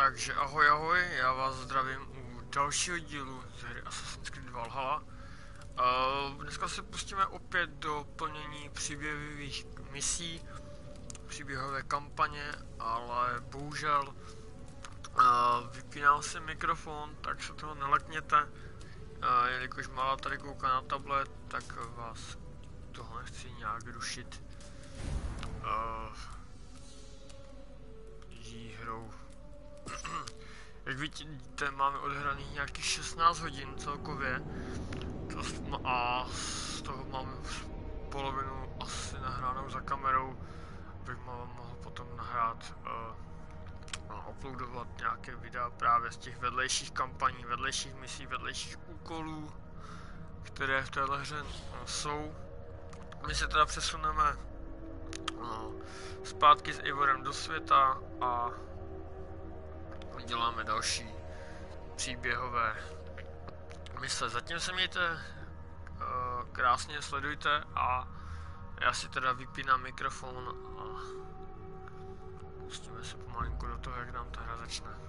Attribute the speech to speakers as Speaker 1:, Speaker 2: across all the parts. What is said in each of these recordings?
Speaker 1: Takže ahoj ahoj, já vás zdravím u dalšího dílu z hry Assassin's Creed Valhalla. Dneska se pustíme opět do plnění příběhových misí, příběhové kampaně, ale bohužel vypínal si mikrofon, tak se toho nelekněte. Jelikož Mála tady kouká na tablet, tak vás toho nechci nějak rušit hrou. Jak vidíte, máme odhraných nějakých 16 hodin celkově a z toho máme polovinu asi nahránou za kamerou, bych mohl potom nahrát a uploadovat nějaké videa právě z těch vedlejších kampaní, vedlejších misí, vedlejších úkolů, které v téhle hře jsou. My se teda přesuneme zpátky s Ivorem do světa a děláme další příběhové mise. Zatím se mějte krásně, sledujte a já si teda vypínám mikrofon a pustíme se pomalinku do toho, jak nám ta hra začne.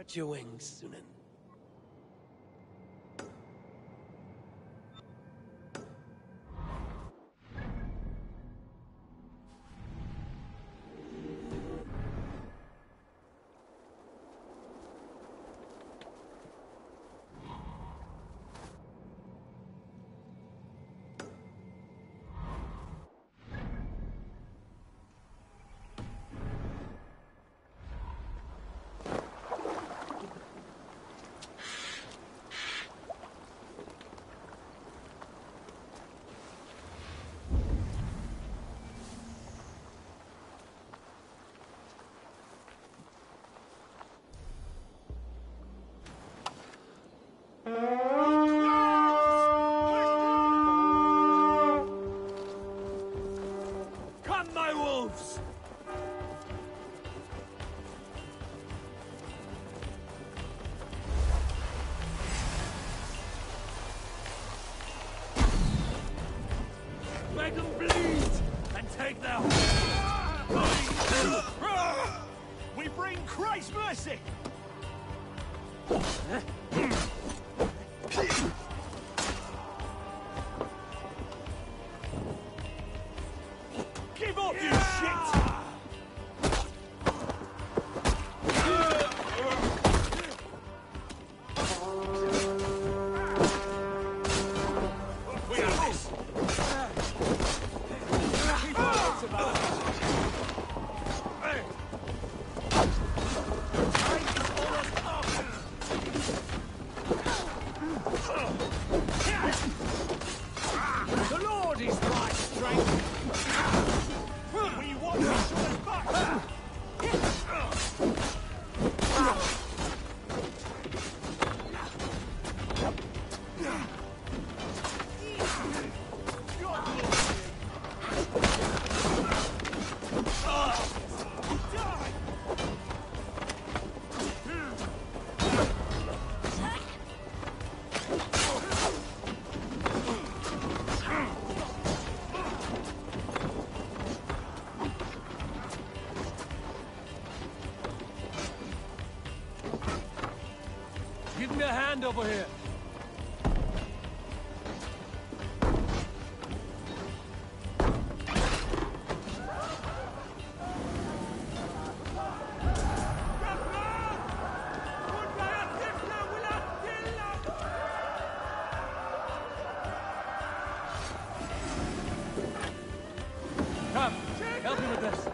Speaker 2: Stretch your wings, Sunan.
Speaker 3: Come, my wolves! Make them bleed and take their we bring Christ's mercy! Give up, you shit! We have this! The Lord is my strength! We want to show it back! Give me a hand over here. Come, help me with this.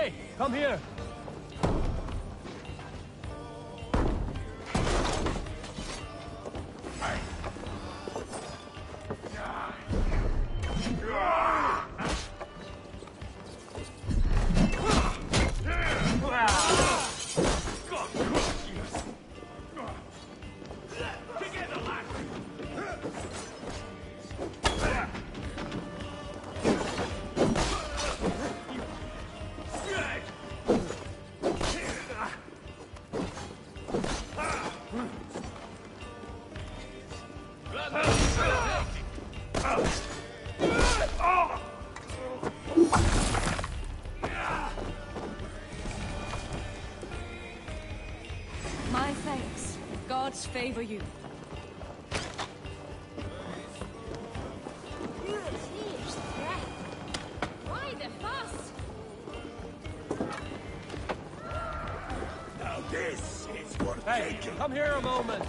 Speaker 3: Hey, come here.
Speaker 2: My thanks. Gods favor you.
Speaker 4: Why the fuss?
Speaker 3: Now this is worth taking. Come here a moment.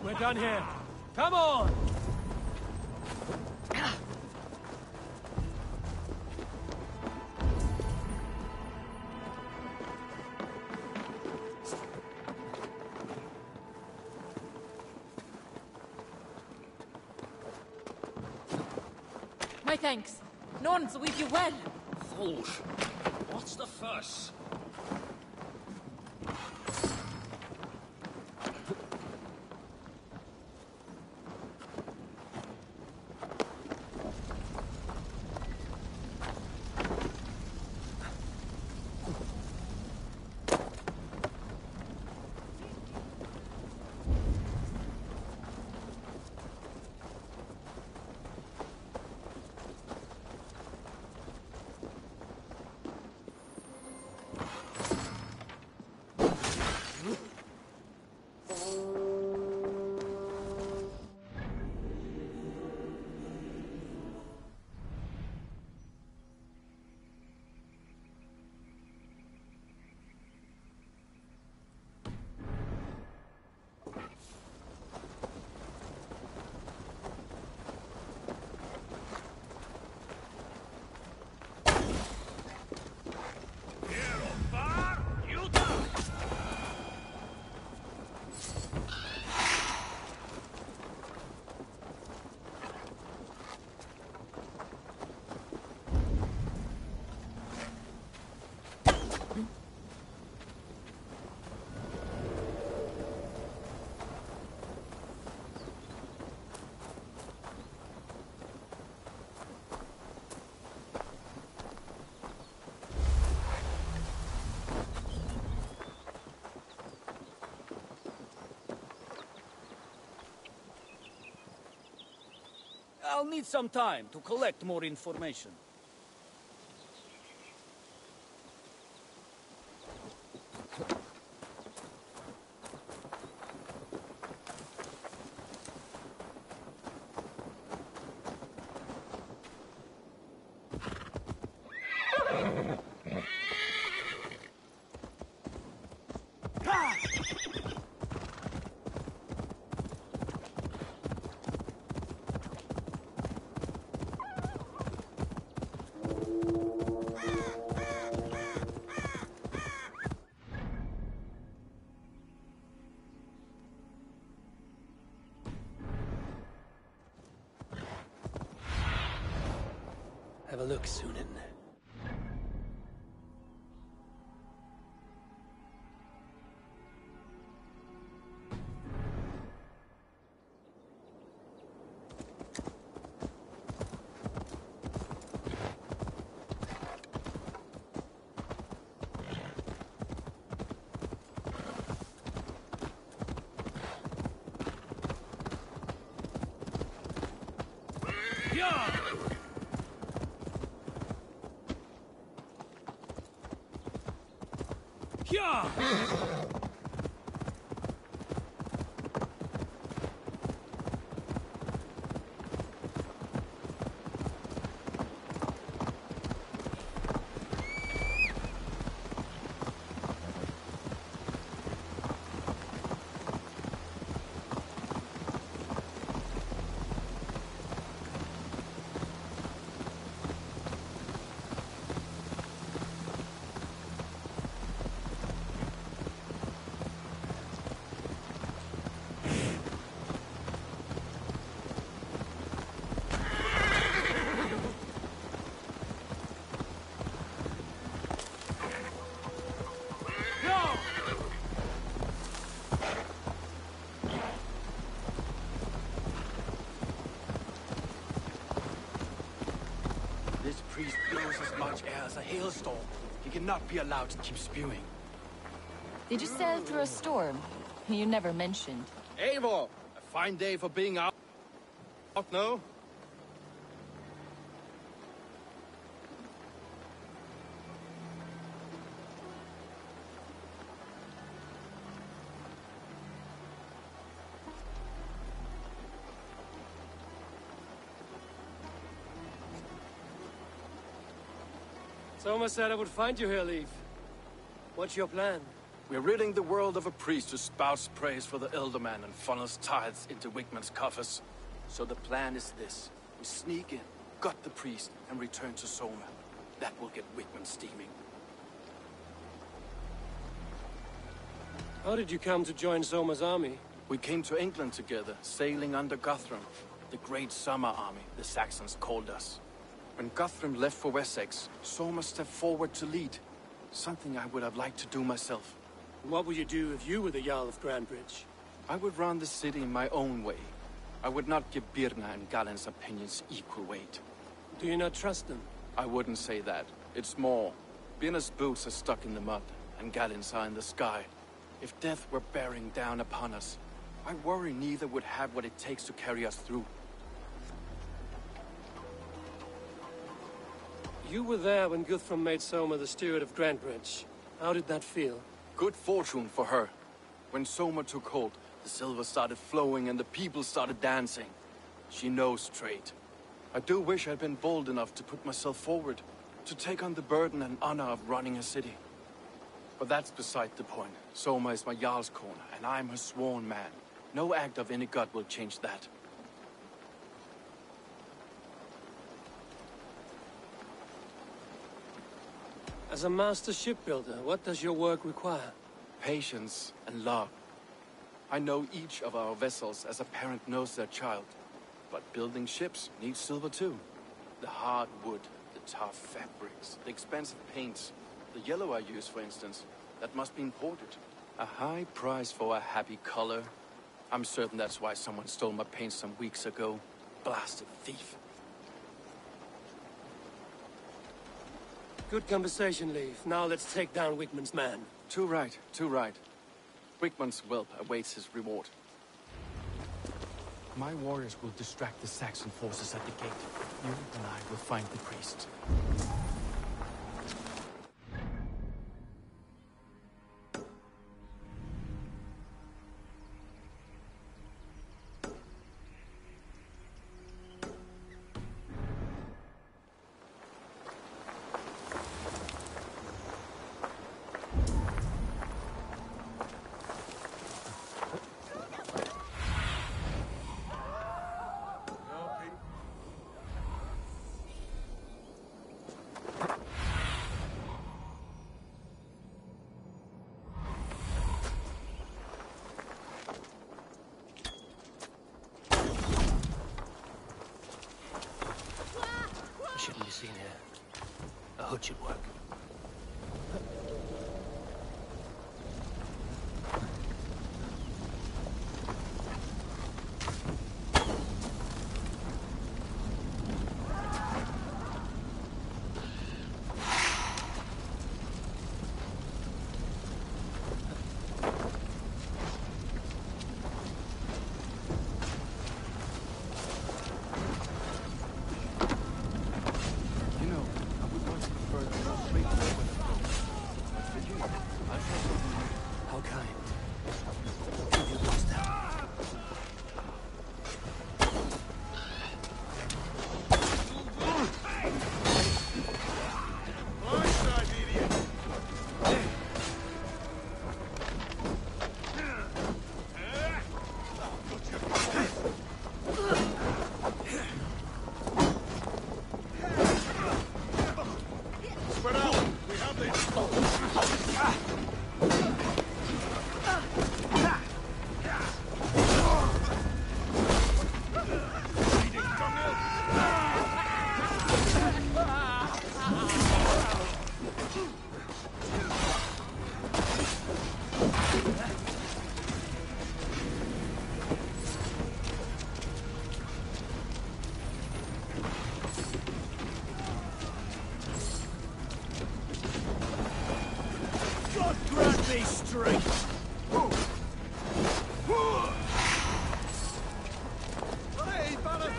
Speaker 3: We're done here. Come on!
Speaker 2: My thanks. Nuns, weave you well.
Speaker 5: Fools! What's the fuss? I'll need some time to collect more information. Have a look, Sunan.
Speaker 6: This priest blows as much air as a hailstorm. He cannot be allowed to keep spewing.
Speaker 7: Did you sail through a storm? You never mentioned.
Speaker 6: Eivor! A fine day for being out, no?
Speaker 8: Soma said I would find you here, Leaf. What's your plan?
Speaker 6: We're ridding the world of a priest who spouts praise for the Elderman and funnels tithes into Wigman's coffers. So the plan is this. We sneak in, gut the priest, and return to Soma. That will get Wigman steaming.
Speaker 8: How did you come to join Soma's army?
Speaker 6: We came to England together, sailing under Guthrum. The Great Summer Army, the Saxons called us. When Guthrum left for Wessex, Soma stepped forward to lead. Something I would have liked to do myself.
Speaker 8: What would you do if you were the Jarl of Grandbridge?
Speaker 6: I would run the city in my own way. I would not give Birna and Galen's opinions equal weight.
Speaker 8: Do you not trust them?
Speaker 6: I wouldn't say that. It's more. Birna's boots are stuck in the mud, and Galen's are in the sky. If death were bearing down upon us, I worry neither would have what it takes to carry us through.
Speaker 8: You were there when Guthrum made Soma the steward of Grandbridge. How did that feel?
Speaker 6: Good fortune for her. When Soma took hold, the silver started flowing and the people started dancing. She knows trade. I do wish I'd been bold enough to put myself forward, to take on the burden and honor of running a city. But that's beside the point. Soma is my Jarl's corner, and I'm her sworn man. No act of any god will change that.
Speaker 8: As a master shipbuilder, what does your work require?
Speaker 6: Patience and love. I know each of our vessels as a parent knows their child. But building ships needs silver too. The hard wood, the tough fabrics, the expensive paints. The yellow I use, for instance, that must be imported. A high price for a happy color. I'm certain that's why someone stole my paint some weeks ago. Blasted thief.
Speaker 8: Good conversation, Leaf. Now let's take down Wigman's man.
Speaker 6: Too right, too right. Wigman's whelp awaits his reward. My warriors will distract the Saxon forces at the gate. You and I will find the priest.
Speaker 8: Shouldn't be seen here. A hood should work.
Speaker 3: victory! Hey, brother!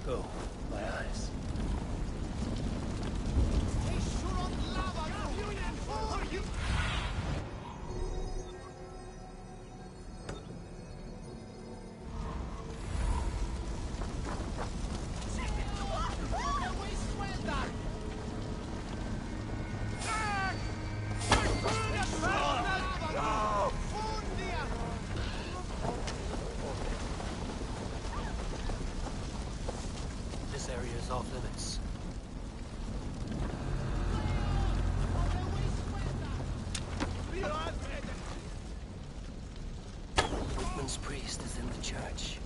Speaker 5: Go. My eyes. This area is off limits. Bookman's priest is in the church.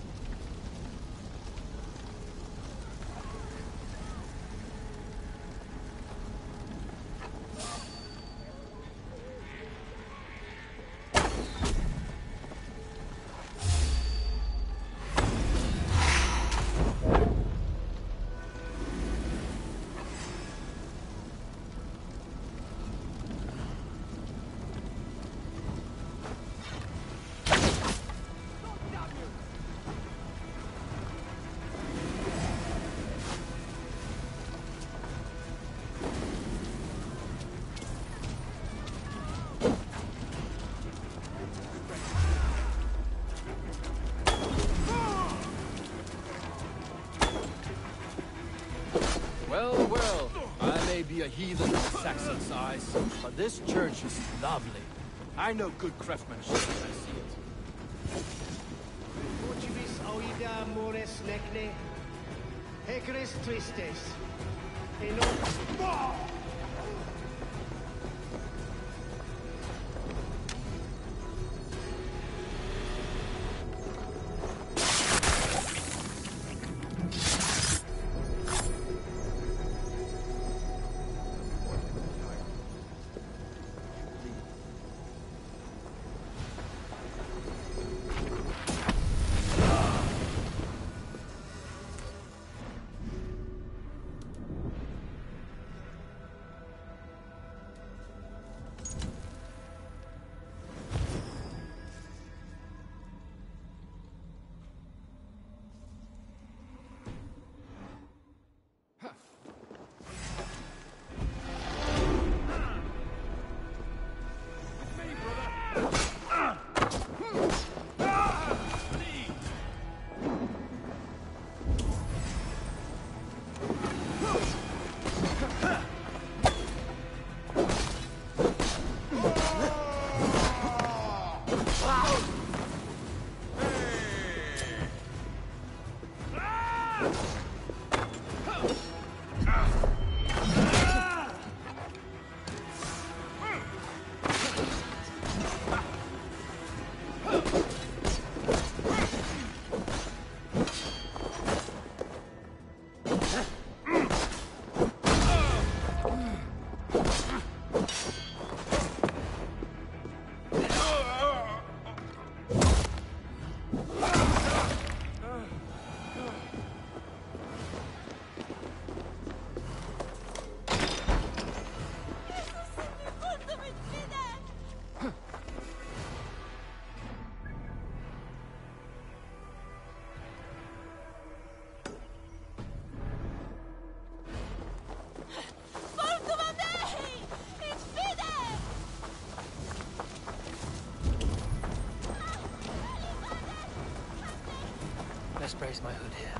Speaker 6: Well, well, I may be a heathen in the Saxon's eyes, but this church is lovely. I know good craftsmanship when I see it.
Speaker 3: Fortuvis oida mores necne, hecres tristes,
Speaker 9: just brace my hood here.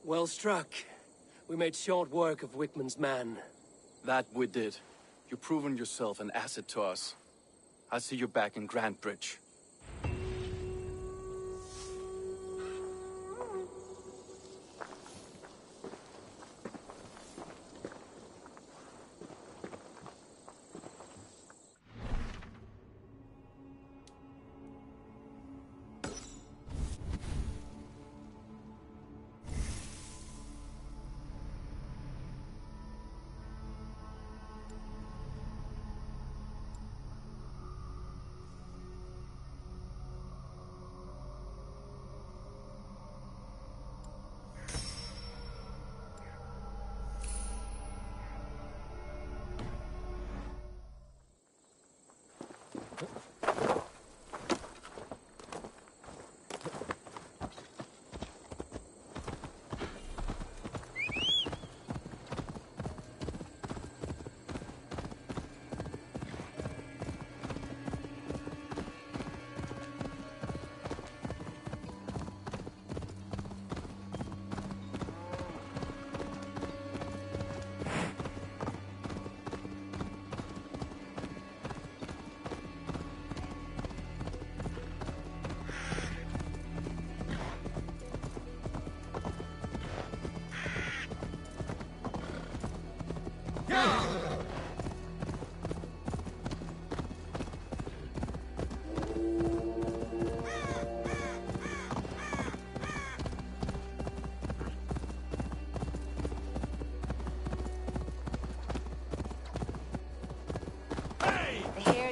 Speaker 8: Well struck. We made short work of Wickman's man.
Speaker 6: That we did. You've proven yourself an asset to us. I'll see you back in Grantbridge.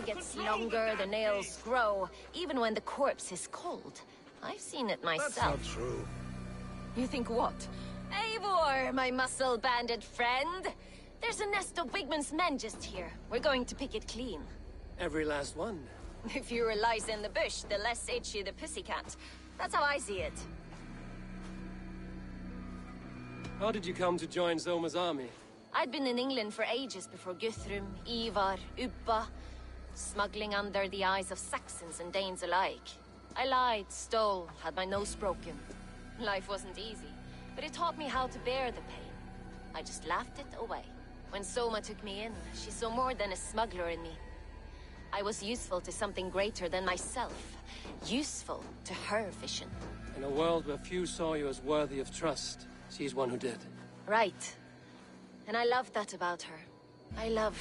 Speaker 4: Gets longer, the nails grow, even when the corpse is cold. I've seen it myself.
Speaker 3: That's not true.
Speaker 4: You think what? Eivor, my muscle-banded friend! There's a nest of Wigman's men just here. We're going to pick it clean.
Speaker 8: Every last one.
Speaker 4: The fewer lies in the bush, the less itchy the pussycat. That's how I see it.
Speaker 8: How did you come to join Zoma's army?
Speaker 4: I'd been in England for ages before Guthrum, Ivar, Uppa. smuggling under the eyes of Saxons and Danes alike. I lied, stole, had my nose broken. Life wasn't easy, but it taught me how to bear the pain. I just laughed it away. When Soma took me in, she saw more than a smuggler in me. I was useful to something greater than myself. Useful to her vision.
Speaker 8: In a world where few saw you as worthy of trust, she's one who did.
Speaker 4: Right. And I love that about her. I love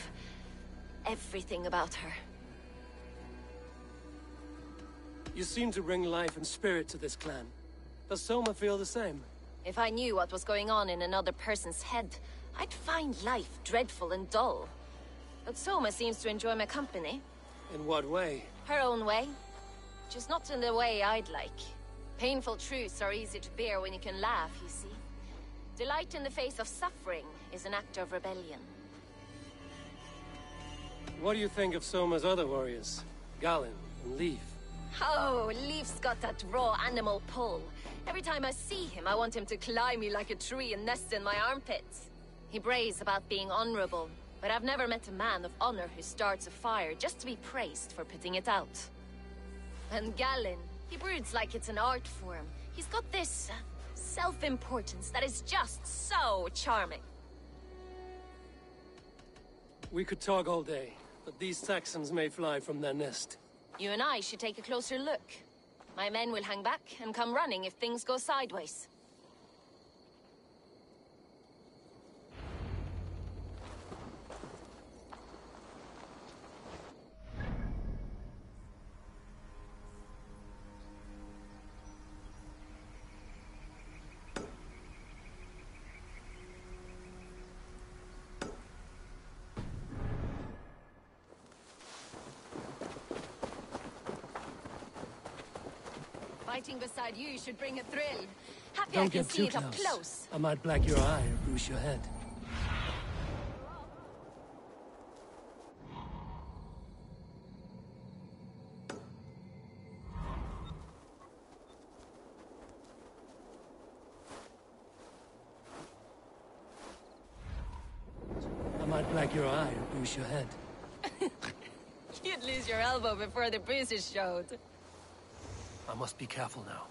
Speaker 4: everything about her.
Speaker 8: You seem to bring life and spirit to this clan. Does Soma feel the same?
Speaker 4: If I knew what was going on in another person's head, I'd find life dreadful and dull. But Soma seems to enjoy my company.
Speaker 8: In what way?
Speaker 4: Her own way. Just not in the way I'd like. Painful truths are easy to bear when you can laugh, you see. Delight in the face of suffering is an act of rebellion.
Speaker 8: What do you think of Soma's other warriors? Galen and Leaf?
Speaker 4: Oh, Leaf's got that raw animal pull. Every time I see him, I want him to climb me like a tree and nest in my armpits. He brays about being honorable, but I've never met a man of honor who starts a fire just to be praised for putting it out. And Galen, he broods like it's an art form. He's got this self-importance that is just so charming.
Speaker 8: We could talk all day, but these Saxons may fly from their nest.
Speaker 4: You and I should take a closer look. My men will hang back and come running if things go sideways. Fighting beside you should bring a thrill. Happy I
Speaker 8: Don't
Speaker 4: can
Speaker 8: get
Speaker 4: see
Speaker 8: too
Speaker 4: it up close.
Speaker 8: I might black your eye or bruise your head. I might black your eye or bruise your head.
Speaker 4: You'd lose your elbow before the bruises showed.
Speaker 8: I must be careful now.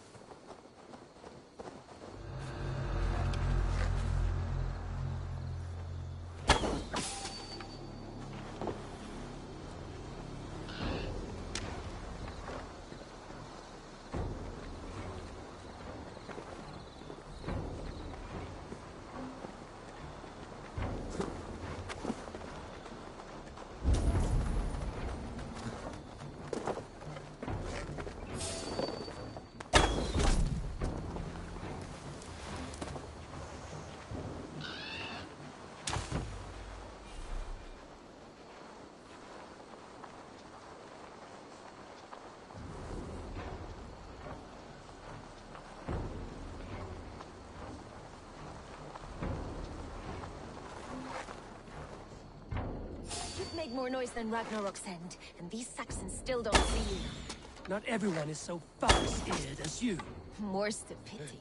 Speaker 4: Make more noise than Ragnarok's end, and these Saxons still don't see you.
Speaker 8: Not everyone is so fox-eared as you.
Speaker 4: More's the pity.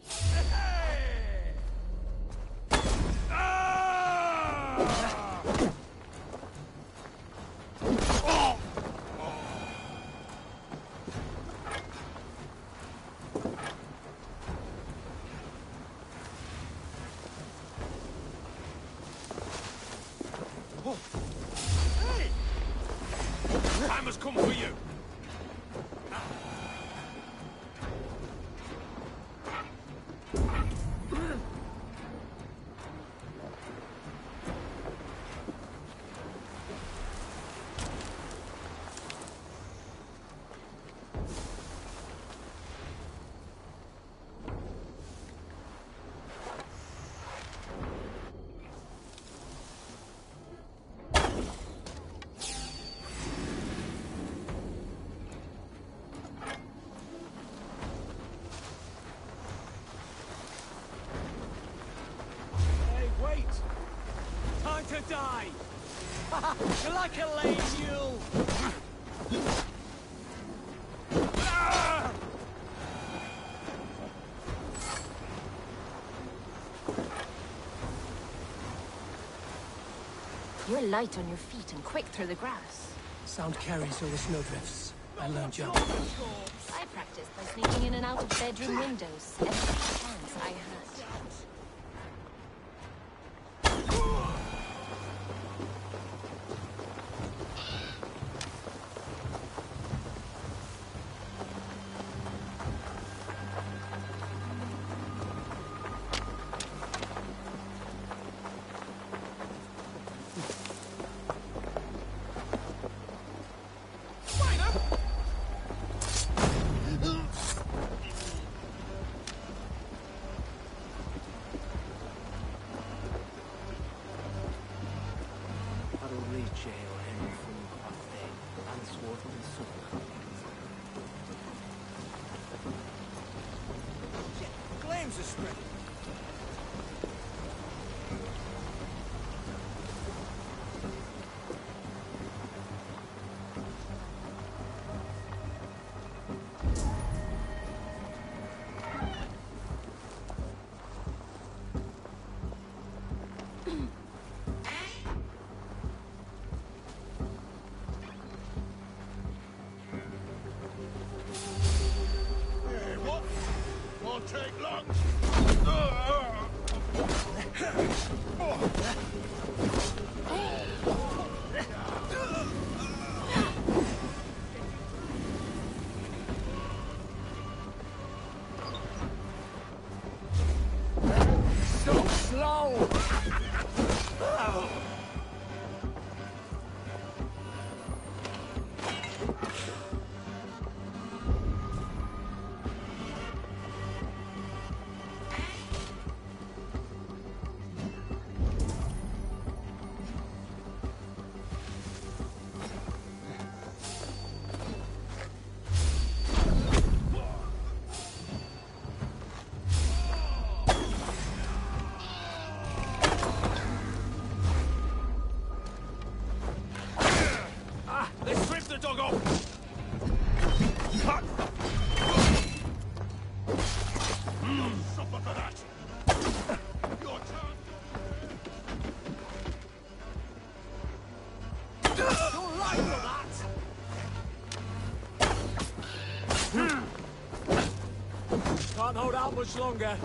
Speaker 3: Time has come for you! Time to die! You're like a lame mule!
Speaker 4: You're light on your feet and quick through the grass.
Speaker 8: Sound carries over snowdrifts. I learned jump.
Speaker 4: I practiced by sneaking in and out of bedroom windows every chance I had.
Speaker 3: Flames are spreading. Hey, what? Won't take long.
Speaker 8: So slow!
Speaker 3: Let's strip the dog off. Cut. Suffer for that. Your turn. You're right for that.
Speaker 8: Can't hold out much longer.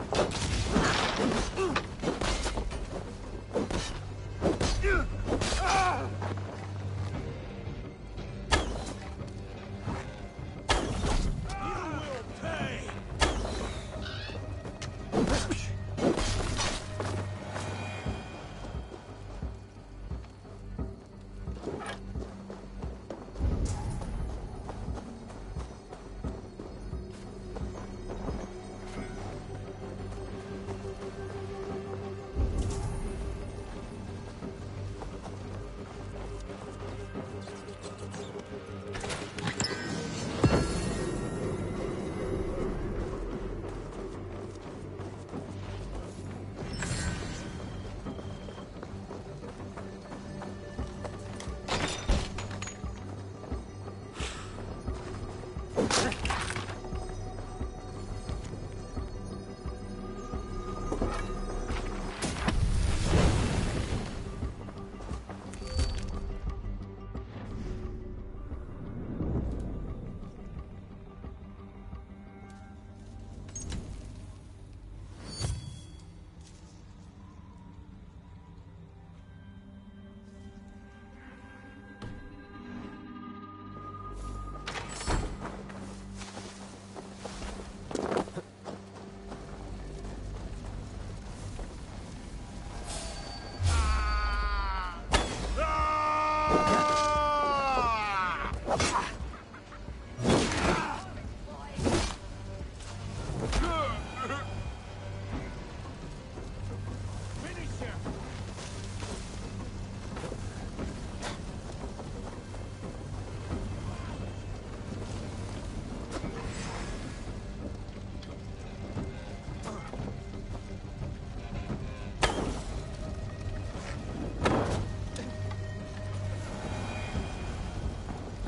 Speaker 3: You will pay.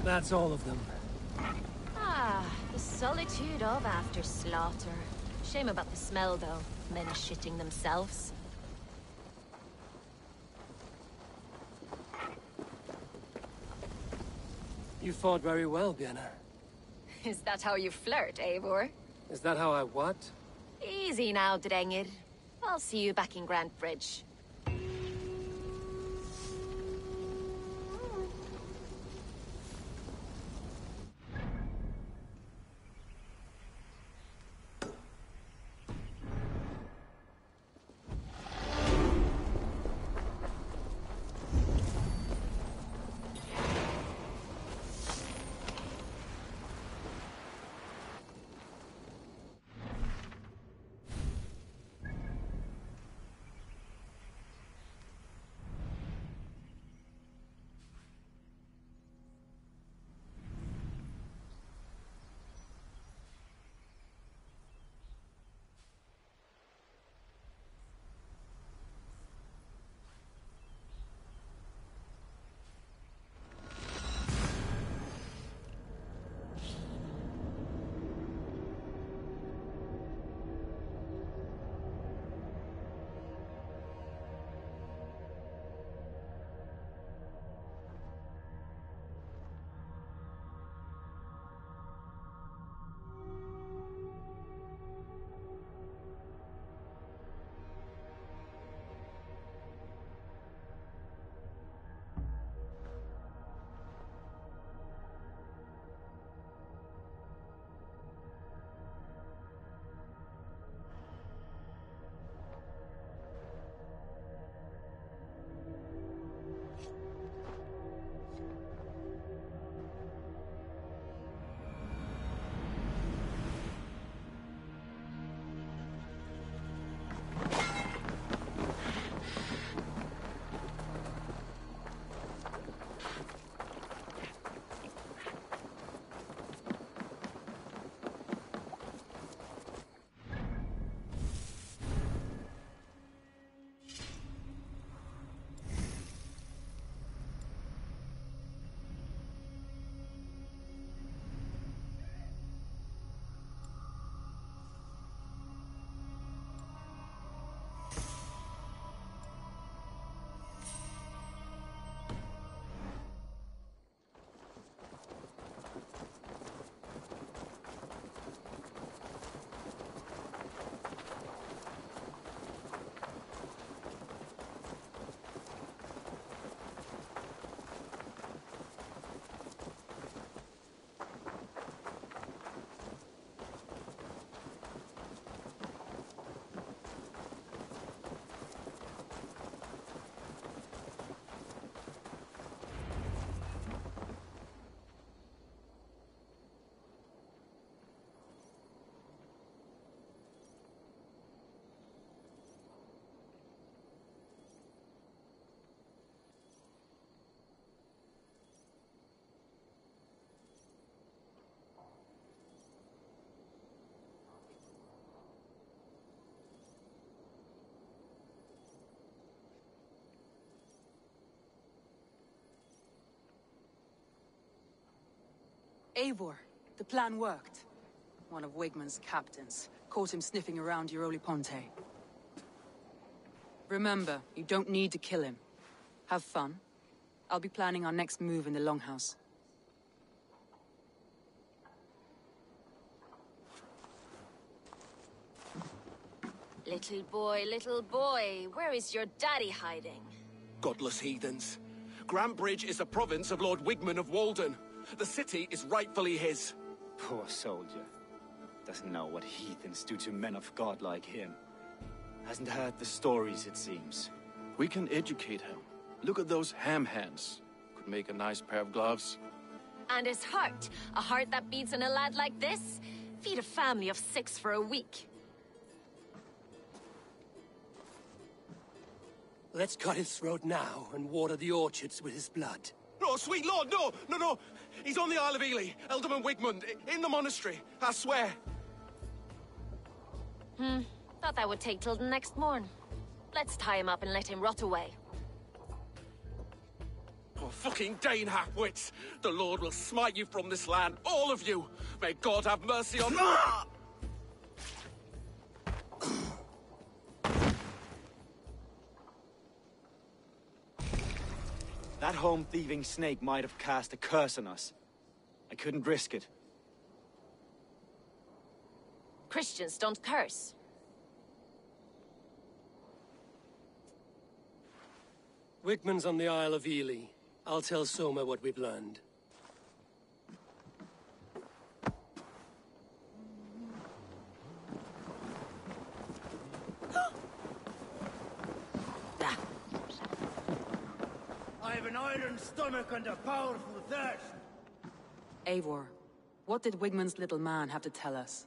Speaker 8: That's all of them.
Speaker 4: Ah, the solitude of after slaughter. Shame about the smell, though. Men shitting themselves.
Speaker 8: You fought very well, Vienna.
Speaker 4: Is that how you flirt, Eivor?
Speaker 8: Is that how I what?
Speaker 4: Easy now, Drengir. I'll see you back in Grand Bridge.
Speaker 9: Eivor, the plan worked. One of Wigman's captains caught him sniffing around Euroli Ponte. Remember, you don't need to kill him. Have fun. I'll be planning our next move in the Longhouse.
Speaker 4: Little boy, where is your daddy hiding?
Speaker 6: Godless heathens. Grand Bridge is a province of Lord Wigman of Walden. The city is rightfully his.
Speaker 5: Poor soldier. Doesn't know what heathens do to men of God like him. Hasn't heard the stories, it seems.
Speaker 6: We can educate him. Look at those ham hands. Could make a nice pair of gloves.
Speaker 4: And his heart. A heart that beats in a lad like this? Feed a family of 6 for a week.
Speaker 8: Let's cut his throat now and water the orchards with his blood.
Speaker 6: No, sweet lord, no! He's on the Isle of Ely, Ealdorman Wigmund, in the monastery, I swear.
Speaker 4: Thought that would take till the next morn. Let's tie him up and let him rot away.
Speaker 6: Oh, fucking Dane half-wits! The Lord will smite you from this land, all of you! May God have mercy on...
Speaker 5: That home-thieving snake might have cast a curse on us. couldn't risk it.
Speaker 4: Christians don't curse.
Speaker 8: Wigman's on the Isle of Ely. I'll tell Soma what we've learned.
Speaker 3: I have an iron stomach and a powerful thirst.
Speaker 9: Eivor, what did Wigman's little man have to tell us?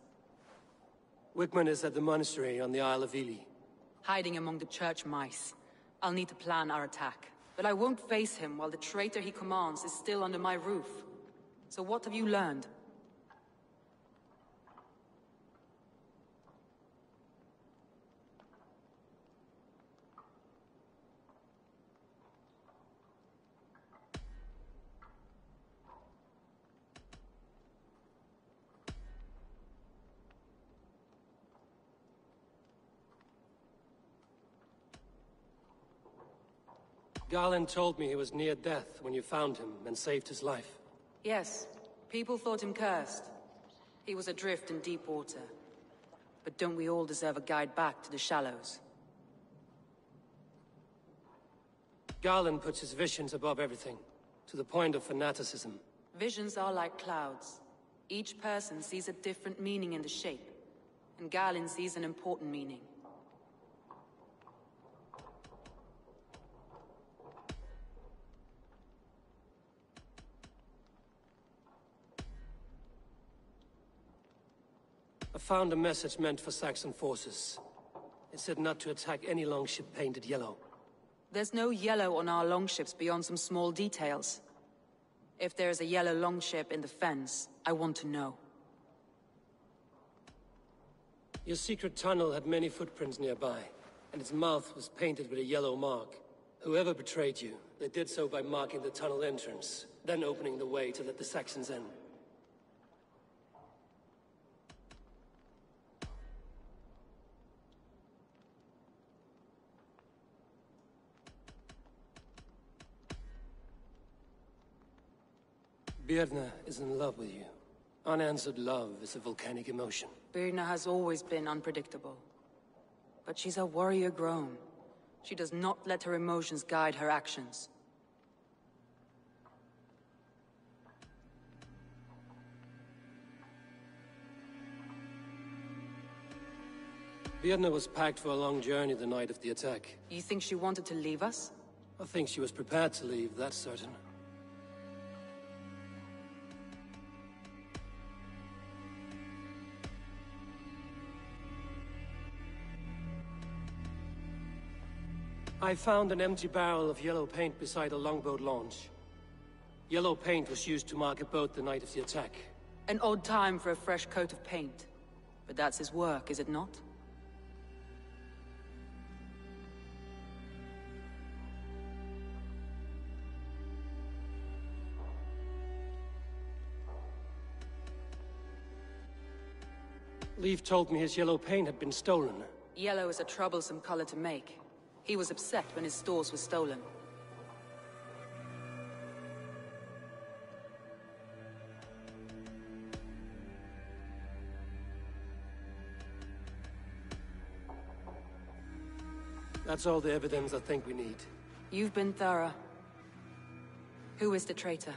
Speaker 8: Wigman is at the monastery on the Isle of Ely.
Speaker 9: Hiding among the church mice. I'll need to plan our attack. But I won't face him while the traitor he commands is still under my roof. So what have you learned?
Speaker 8: Garland told me he was near death when you found him and saved his life.
Speaker 9: Yes, people thought him cursed. He was adrift in deep water. But don't we all deserve a guide back to the shallows?
Speaker 8: Garland puts his visions above everything, to the point of fanaticism.
Speaker 9: Visions are like clouds. Each person sees a different meaning in the shape, and Garland sees an important meaning.
Speaker 8: I found a message meant for Saxon forces. It said not to attack any longship painted yellow.
Speaker 9: There's no yellow on our longships beyond some small details. If there's a yellow longship in the fens, I want to know.
Speaker 8: Your secret tunnel had many footprints nearby, and its mouth was painted with a yellow mark. Whoever betrayed you, they did so by marking the tunnel entrance, then opening the way to let the Saxons in. Birna is in love with you. Unanswered love is a volcanic emotion.
Speaker 9: Birna has always been unpredictable. But she's a warrior grown. She does not let her emotions guide her actions.
Speaker 8: Birna was packed for a long journey the night of the attack.
Speaker 9: You think she wanted to leave us?
Speaker 8: I think she was prepared to leave, that's certain. I found an empty barrel of yellow paint beside a longboat launch. Yellow paint was used to mark a boat the night of the attack.
Speaker 9: An odd time for a fresh coat of paint. But that's his work, is it not?
Speaker 8: Leaf told me his yellow paint had been stolen.
Speaker 9: Yellow is a troublesome color to make. He was upset when his stores were stolen.
Speaker 8: That's all the evidence I think we need.
Speaker 9: You've been thorough. Who is the traitor?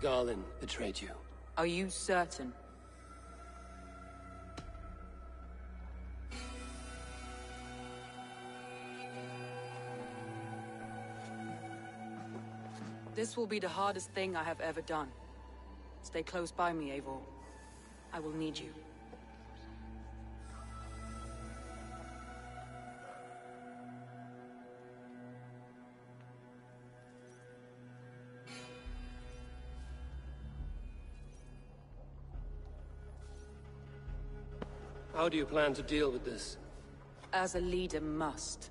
Speaker 8: Garland betrayed you.
Speaker 9: Are you certain? This will be the hardest thing I have ever done. Stay close by me, Eivor. I will need you.
Speaker 8: How do you plan to deal with this?
Speaker 9: As a leader must.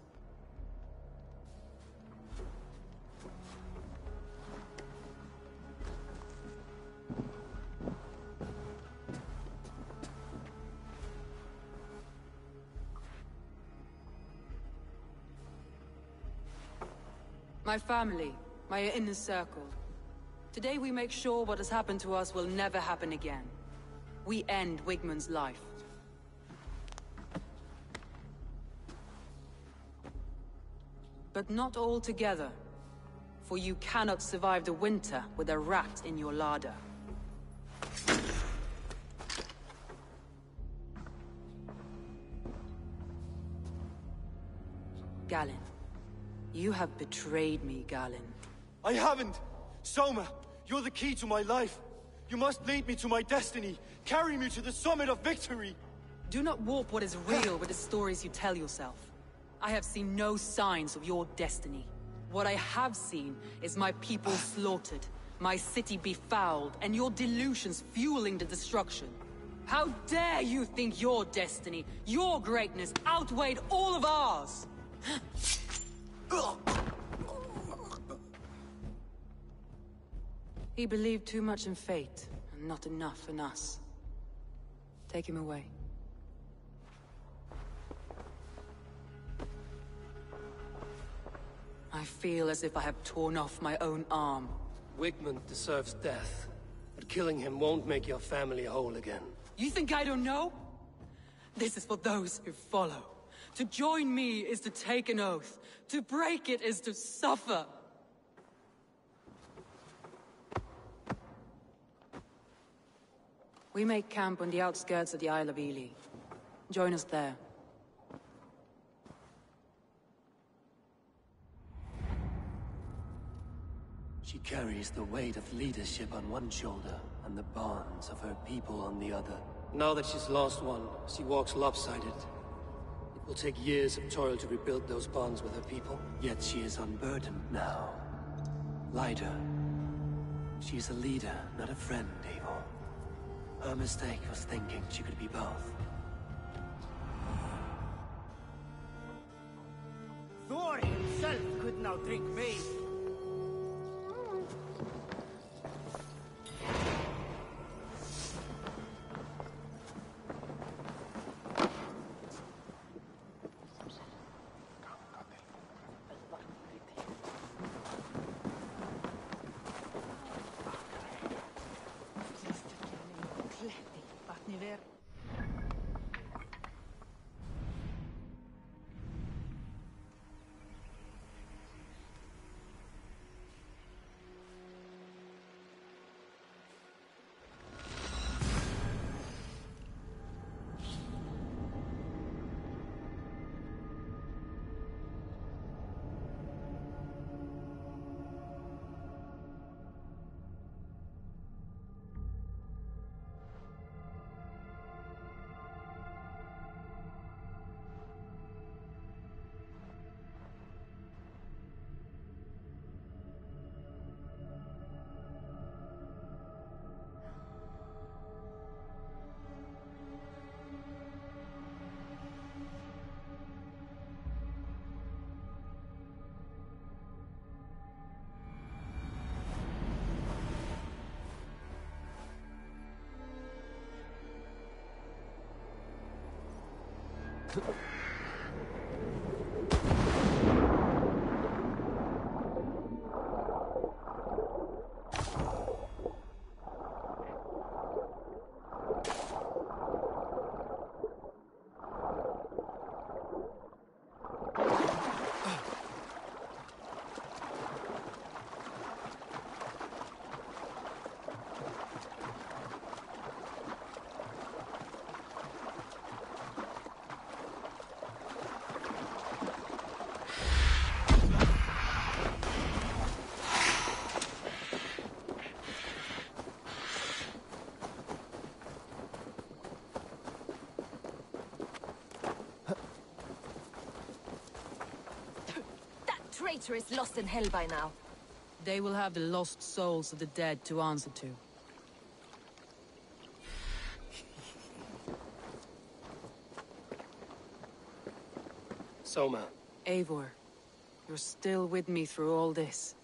Speaker 9: My family, My inner circle. Today we make sure what has happened to us will never happen again. We end Wigmund's life. But not all together. For you cannot survive the winter with a rat in your larder. Galen. You have betrayed me, Galen.
Speaker 10: I haven't! Soma, you're the key to my life. You must lead me to my destiny. Carry me to the summit of victory.
Speaker 9: Do not warp what is real with the stories you tell yourself. I have seen no signs of your destiny. What I have seen is my people slaughtered, my city befouled, and your delusions fueling the destruction. How dare you think your destiny, your greatness, outweighed all of ours? He believed too much in fate, and not enough in us. Take him away. I feel as if I have torn off my own arm.
Speaker 8: Wigmund deserves death, but killing him won't make your family whole again.
Speaker 9: You think I don't know? This is for those who follow. To join me is to take an oath. To break it is to suffer. We make camp on the outskirts of the Isle of Ely. Join us there.
Speaker 8: She carries the weight of leadership on one shoulder, and the bonds of her people on the other. Now that she's lost one, she walks lopsided. It will take years of toil to rebuild those bonds with her people. Yet she is unburdened now. Lighter. She's a leader, not a friend, Eivor. Her mistake was thinking she could be both.
Speaker 3: Thor himself could now drink me.
Speaker 4: Traitor is lost in hell by now.
Speaker 9: They will have the lost souls of the dead to answer to.
Speaker 8: Soma.
Speaker 9: Eivor, you're still with me through all this.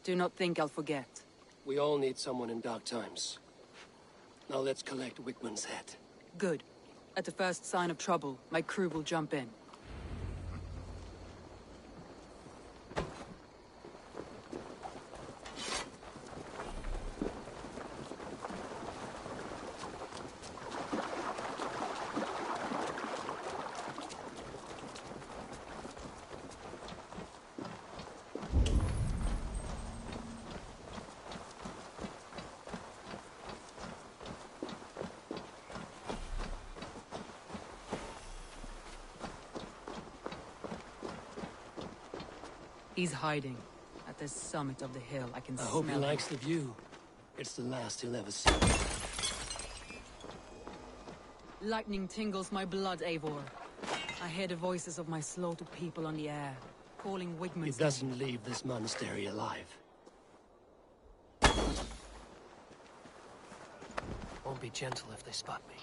Speaker 9: Do not think I'll forget.
Speaker 8: We all need someone in dark times. Now let's collect Wigmund's head.
Speaker 9: Good. At the first sign of trouble, my crew will jump in. He's hiding at the summit of the hill. I can
Speaker 8: I
Speaker 9: smell
Speaker 8: hope he
Speaker 9: him.
Speaker 8: likes the view. It's the last he'll ever see.
Speaker 9: Lightning tingles my blood, Eivor. I hear the voices of my slaughtered people on the air, calling
Speaker 8: He
Speaker 9: Wigman's
Speaker 8: doesn't leave this monastery alive. Won't be gentle if they spot me.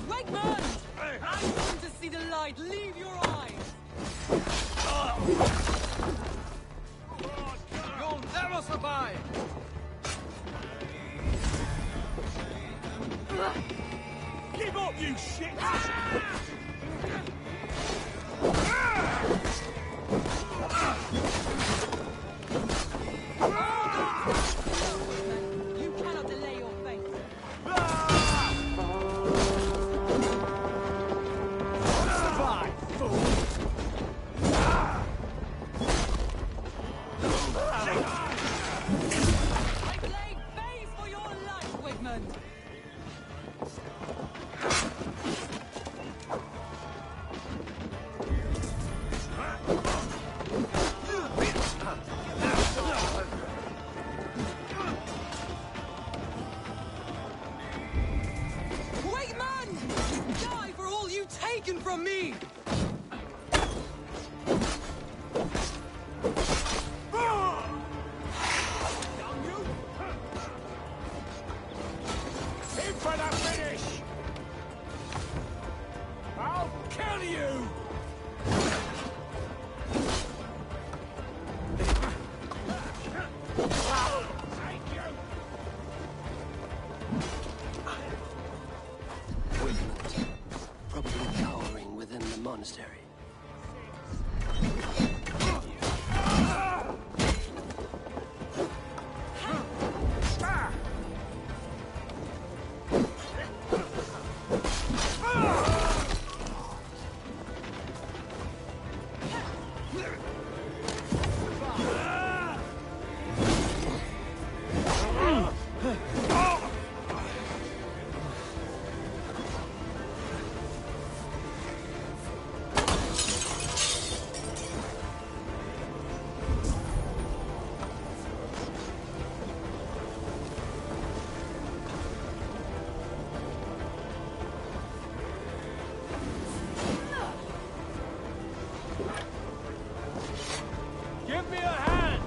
Speaker 9: Wigman! I want to see the light. Leave your eyes.
Speaker 3: You'll never survive! Give up, you shit!
Speaker 9: You cannot delay your fate.
Speaker 3: Survive, fool!
Speaker 9: I lay base for your life, Wigman. Wigman! Die for all you've taken from me!
Speaker 3: In for the finish! I'll kill you! Thank you!
Speaker 8: Wigman, probably cowering within the monastery.
Speaker 3: Give me a hand!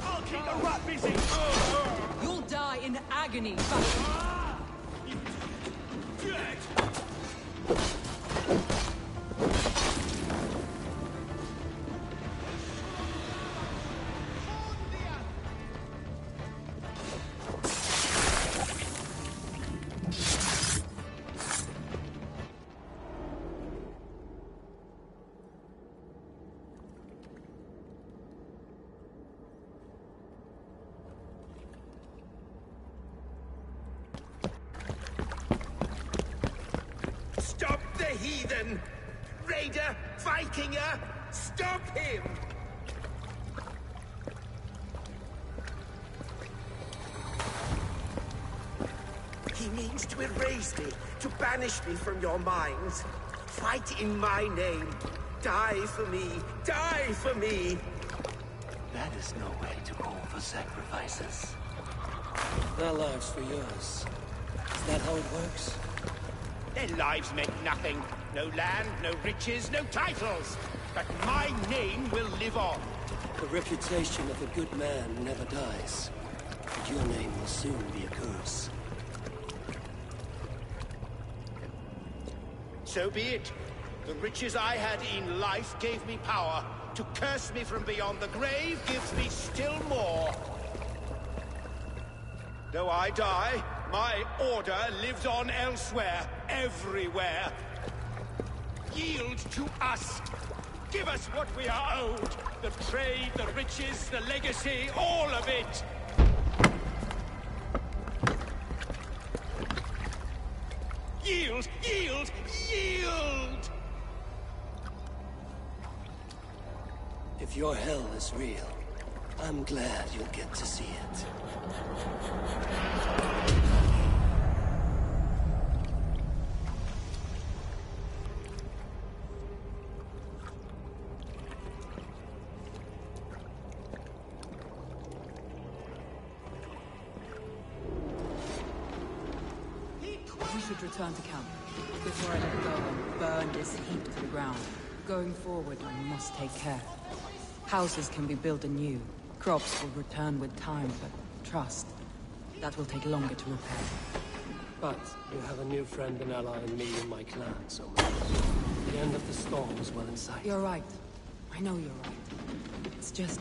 Speaker 3: I'll keep the rat busy!
Speaker 9: You'll die in agony,
Speaker 11: Stop the heathen! Raider! Vikinger! Stop him! He means to erase me, to banish me from your minds. Fight in my name. Die for me! Die for me!
Speaker 8: That is no way to call for sacrifices. Their lives for yours. Is that how it works?
Speaker 11: Their lives meant nothing. No land, no riches, no titles. But my name will live on.
Speaker 8: The reputation of a good man never dies. But your name will soon be a curse.
Speaker 11: So be it. The riches I had in life gave me power. To curse me from beyond the grave gives me still more. Though I die, my order lives on elsewhere, everywhere. Yield to us. Give us what we are owed. The trade, the riches, the legacy, all of it. Yield, yield, yield!
Speaker 8: If your hell is real, I'm glad you'll get to see it.
Speaker 9: We should return to camp before I let go and burn this heap to the ground. Going forward, I must take care. Houses can be built anew. Crops will return with time, but trust, that will take longer to repair.
Speaker 8: But you have a new friend and ally in me and my clan, so the end of the storm is well in sight.
Speaker 9: You're right. I know you're right. It's just...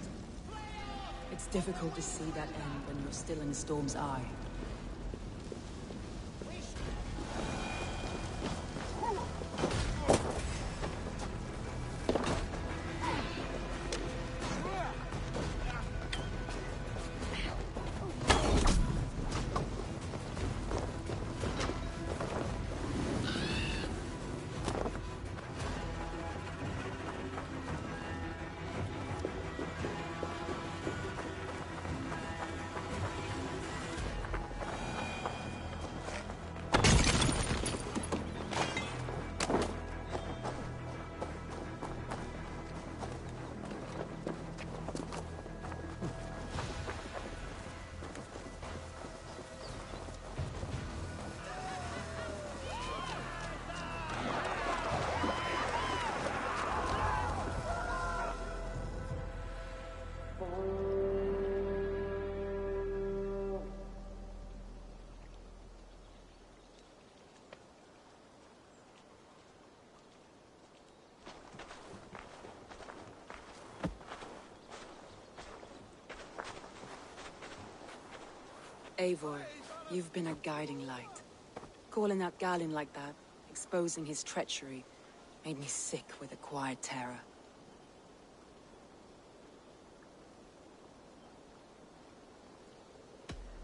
Speaker 9: it's difficult to see that end when you're still in the storm's eye. Eivor, you've been a guiding light. Calling out Galin like that, exposing his treachery, made me sick with a quiet terror.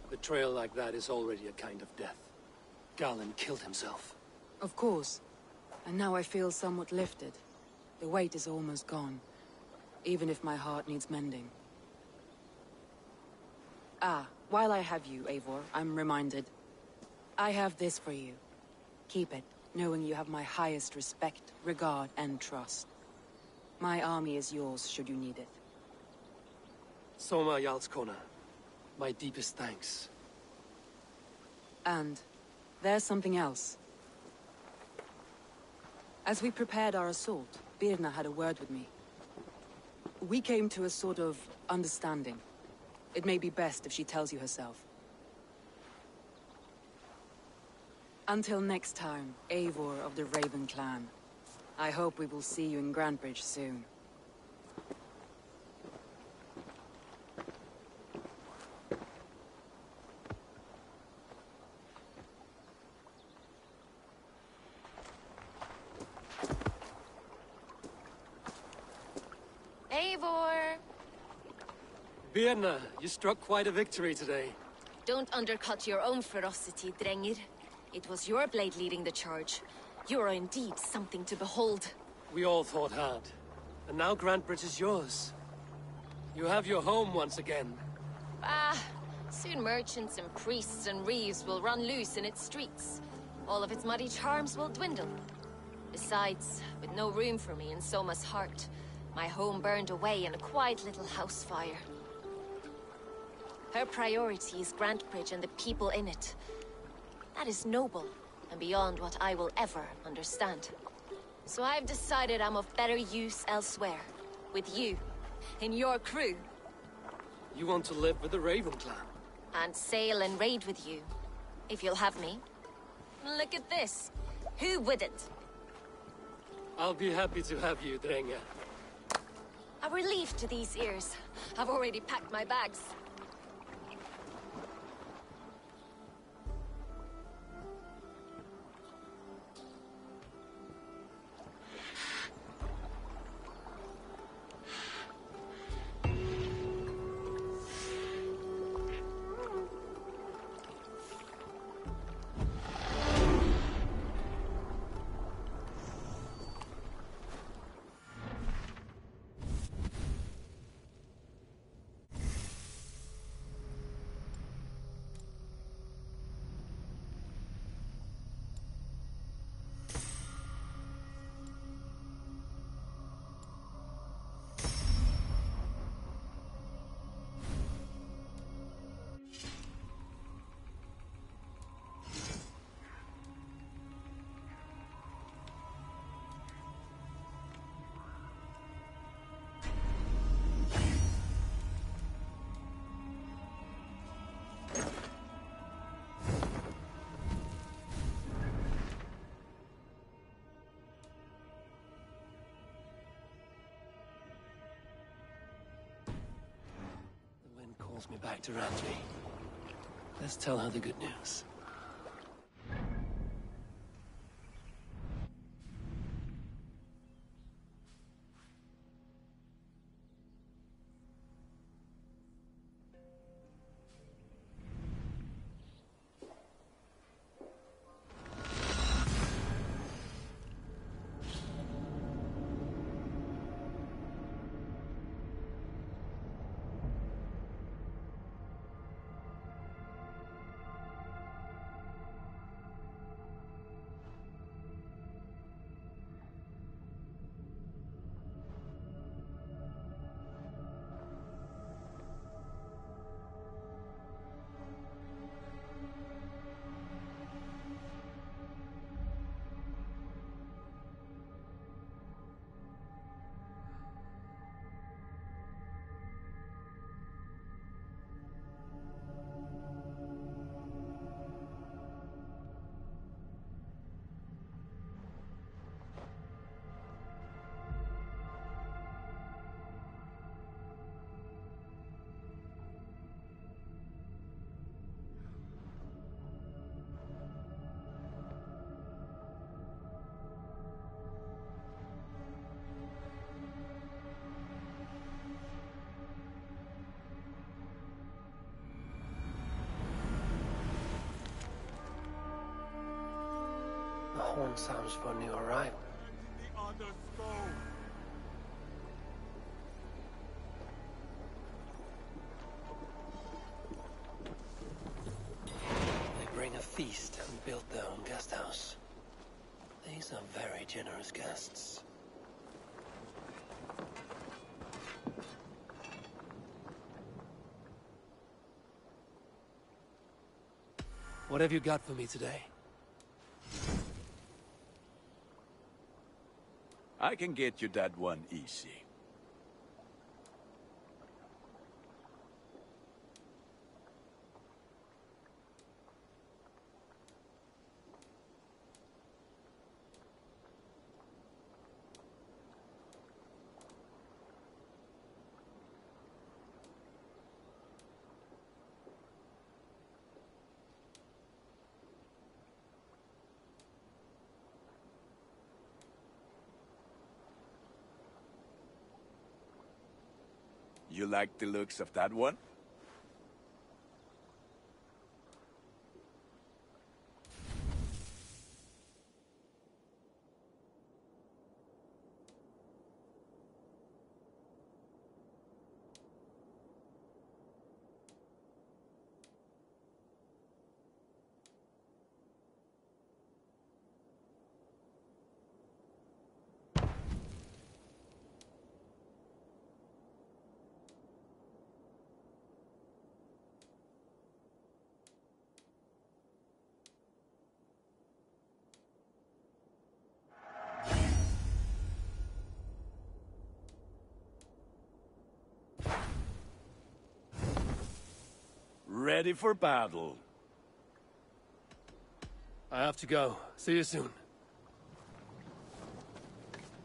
Speaker 8: Betrayal like that is already a kind of death. Galin killed himself.
Speaker 9: Of course. And now I feel somewhat lifted. The weight is almost gone, even if my heart needs mending. Ah, while I have you, Eivor, I'm reminded. I have this for you. Keep it, knowing you have my highest respect, regard, and trust. My army is yours, should you need it.
Speaker 8: Soma Jarlskona, my deepest thanks.
Speaker 9: And there's something else. As we prepared our assault, Birna had a word with me. We came to a sort of understanding. It may be best if she tells you herself. Until next time, Eivor of the Raven Clan. I hope we will see you in Grantebridge soon.
Speaker 4: Eivor!
Speaker 8: Birna, you struck quite a victory today.
Speaker 4: Don't undercut your own ferocity, Drengir. It was your blade leading the charge. You are indeed something to behold.
Speaker 8: We all fought hard. And now Grantebridge is yours. You have your home once again.
Speaker 4: Ah, soon merchants and priests and reeves will run loose in its streets. All of its muddy charms will dwindle. Besides, with no room for me in Soma's heart, my home burned away in a quiet little house fire. Her priority is Grantebridge and the people in it. That is noble, and beyond what I will ever understand. So I've decided I'm of better use elsewhere. With you, in your crew.
Speaker 8: You want to live with the Raven Clan?
Speaker 4: And sail and raid with you, if you'll have me. Look at this. Who wouldn't?
Speaker 8: I'll be happy to have you, drenge.
Speaker 4: A relief to these ears. I've already packed my bags.
Speaker 8: Calls me back to Randley. Let's tell her the good news. The horn sounds for new arrival.
Speaker 3: The others go.
Speaker 8: They bring a feast and build their own guest house. These are very generous guests. What have you got for me today?
Speaker 11: I can get you that one easy. You like the looks of that one? Ready for battle.
Speaker 8: I have to go. See you soon.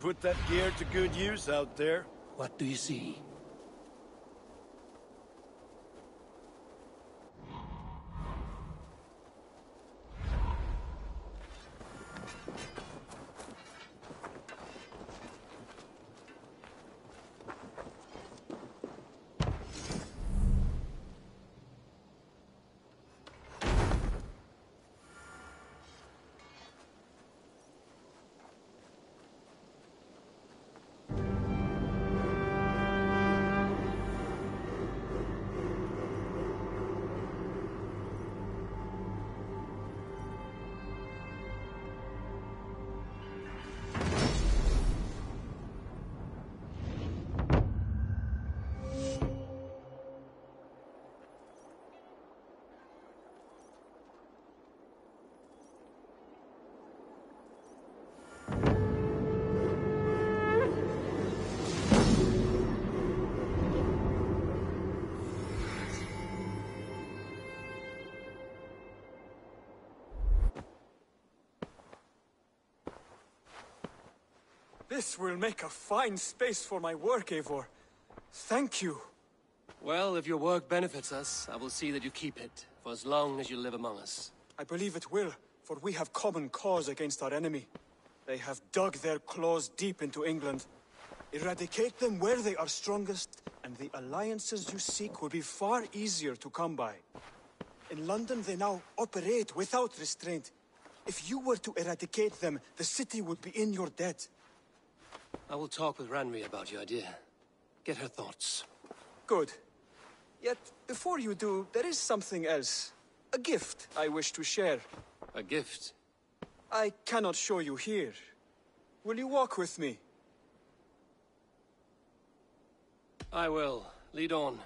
Speaker 12: put that gear to good use out there.
Speaker 8: What do you see?
Speaker 10: This will make a fine space for my work, Eivor. Thank you.
Speaker 8: Well, if your work benefits us, I will see that you keep it, for as long as you live among us.
Speaker 10: I believe it will, for we have common cause against our enemy. They have dug their claws deep into England. Eradicate them where they are strongest, and the alliances you seek will be far easier to come by. In London, they now operate without restraint. If you were to eradicate them, the city would be in your debt.
Speaker 8: I will talk with Ranri about your idea. Get her thoughts.
Speaker 10: Good. Yet, before you do, there is something else. A gift I wish to share.
Speaker 8: A gift?
Speaker 10: I cannot show you here. Will you walk with me?
Speaker 8: I will. Lead on.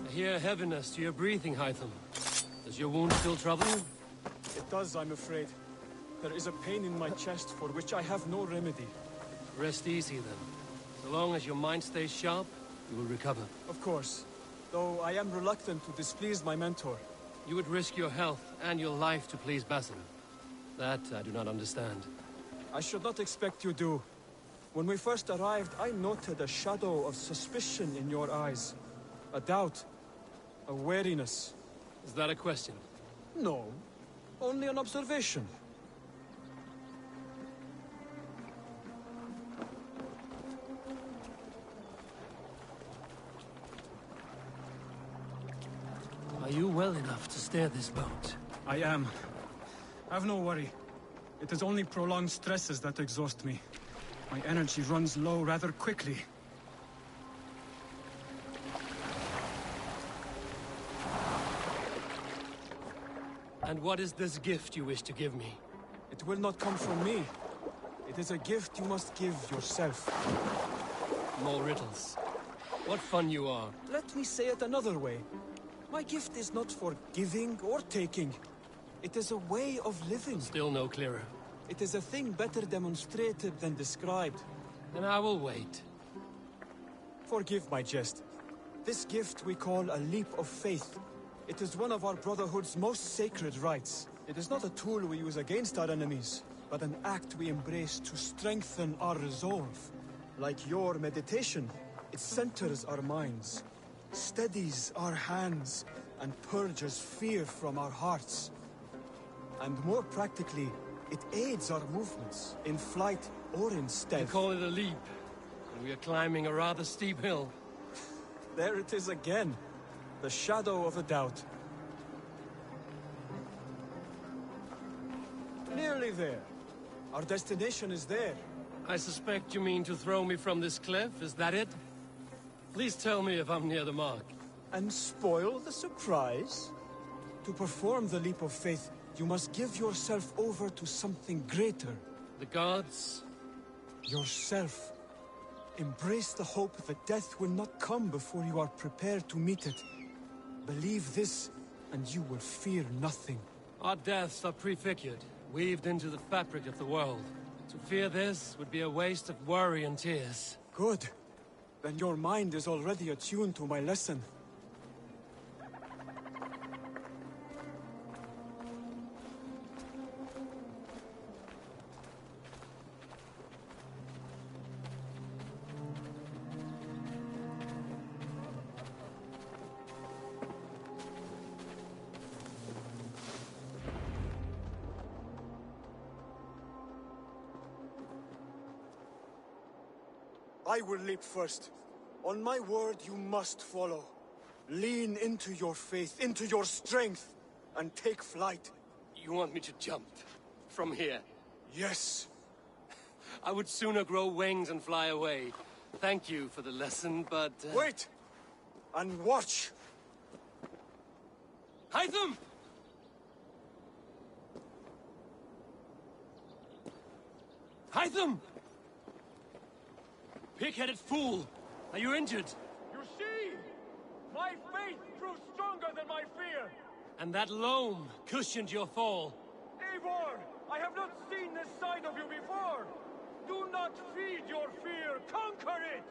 Speaker 8: I hear heaviness to your breathing, Hytham. Does your wound still trouble you?
Speaker 10: It does, I'm afraid. There is a pain in my chest for which I have no remedy.
Speaker 8: Rest easy, then. So long as your mind stays sharp, you will recover.
Speaker 10: Of course. Though I am reluctant to displease my mentor.
Speaker 8: You would risk your health and your life to please Basim. That I do not understand.
Speaker 10: I should not expect you do. When we first arrived, I noted a shadow of suspicion in your eyes. A doubt. A wariness.
Speaker 8: Is that a question?
Speaker 10: No. Only an observation.
Speaker 8: Are you well enough to steer this boat?
Speaker 10: I am. Have no worry. It is only prolonged stresses that exhaust me. My energy runs low rather quickly.
Speaker 8: And what is this gift you wish to give me?
Speaker 10: It will not come from me. It is a gift you must give yourself.
Speaker 8: More riddles. What fun you are.
Speaker 10: Let me say it another way. My gift is not for giving or taking. It is a way of living.
Speaker 8: Still no clearer.
Speaker 10: It is a thing better demonstrated than described.
Speaker 8: Then I will wait.
Speaker 10: Forgive my jest. This gift we call a leap of faith. It is one of our Brotherhood's most sacred rites. It is not a tool we use against our enemies, but an act we embrace to strengthen our resolve. Like your meditation, it centers our minds, steadies our hands, and purges fear from our hearts. And more practically, it aids our movements, in flight or in stealth.
Speaker 8: You call it a leap, and we are climbing a rather steep hill.
Speaker 10: There it is again. The shadow of a doubt. Nearly there. Our destination is there.
Speaker 8: I suspect you mean to throw me from this cliff, is that it? Please tell me if I'm near the mark.
Speaker 10: And spoil the surprise? To perform the leap of faith, you must give yourself over to something greater.
Speaker 8: The gods?
Speaker 10: Yourself. Embrace the hope that death will not come before you are prepared to meet it. Believe this, and you will fear nothing.
Speaker 8: Our deaths are prefigured, weaved into the fabric of the world. To fear this would be a waste of worry and tears.
Speaker 10: Good. Then your mind is already attuned to my lesson. I will leap first. On my word, you must follow. Lean into your faith, into your strength, and take flight.
Speaker 8: You want me to jump? From here?
Speaker 10: Yes.
Speaker 8: I would sooner grow wings and fly away. Thank you for the lesson, but...
Speaker 10: Wait! And watch!
Speaker 8: Hytham! Hytham! Pig-headed fool! Are you injured?
Speaker 3: You see? My faith grew stronger than my fear!
Speaker 8: And that loam cushioned your fall.
Speaker 3: Eivor, I have not seen this side of you before! Do not feed your fear, conquer it!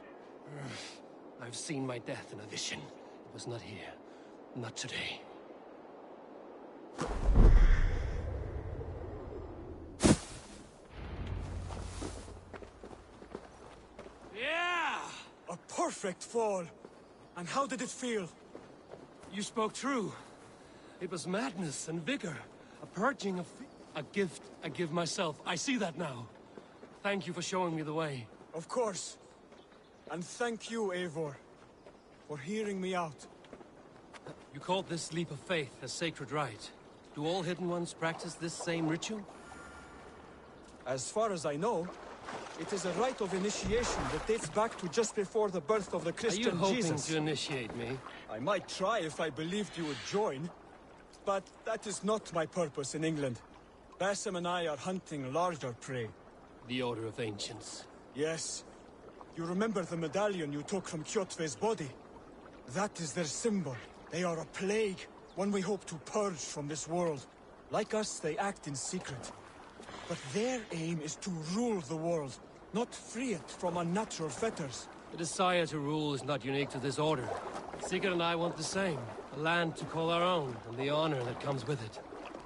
Speaker 8: I've seen my death in a vision. It was not here. Not today. Yeah!
Speaker 10: A perfect fall! And how did it feel?
Speaker 8: You spoke true. It was madness and vigor. A purging of... A gift I give myself. I see that now. Thank you for showing me the way.
Speaker 10: Of course. And thank you, Eivor, for hearing me out.
Speaker 8: You called this leap of faith a sacred rite. Do all Hidden Ones practice this same ritual?
Speaker 10: As far as I know, it is a rite of initiation that dates back to just before the birth of the Christian
Speaker 8: Jesus. Are you hoping
Speaker 10: Jesus.
Speaker 8: to initiate me?
Speaker 10: I might try if I believed you would join, but that is not my purpose in England. Basim and I are hunting larger prey.
Speaker 8: The Order of Ancients.
Speaker 10: Yes. You remember the medallion you took from Kjotve's body? That is their symbol. They are a plague, one we hope to purge from this world. Like us, they act in secret. But their aim is to rule the world, not free it from unnatural fetters.
Speaker 8: The desire to rule is not unique to this order. Sigurd and I want the same. A land to call our own, and the honor that comes with it.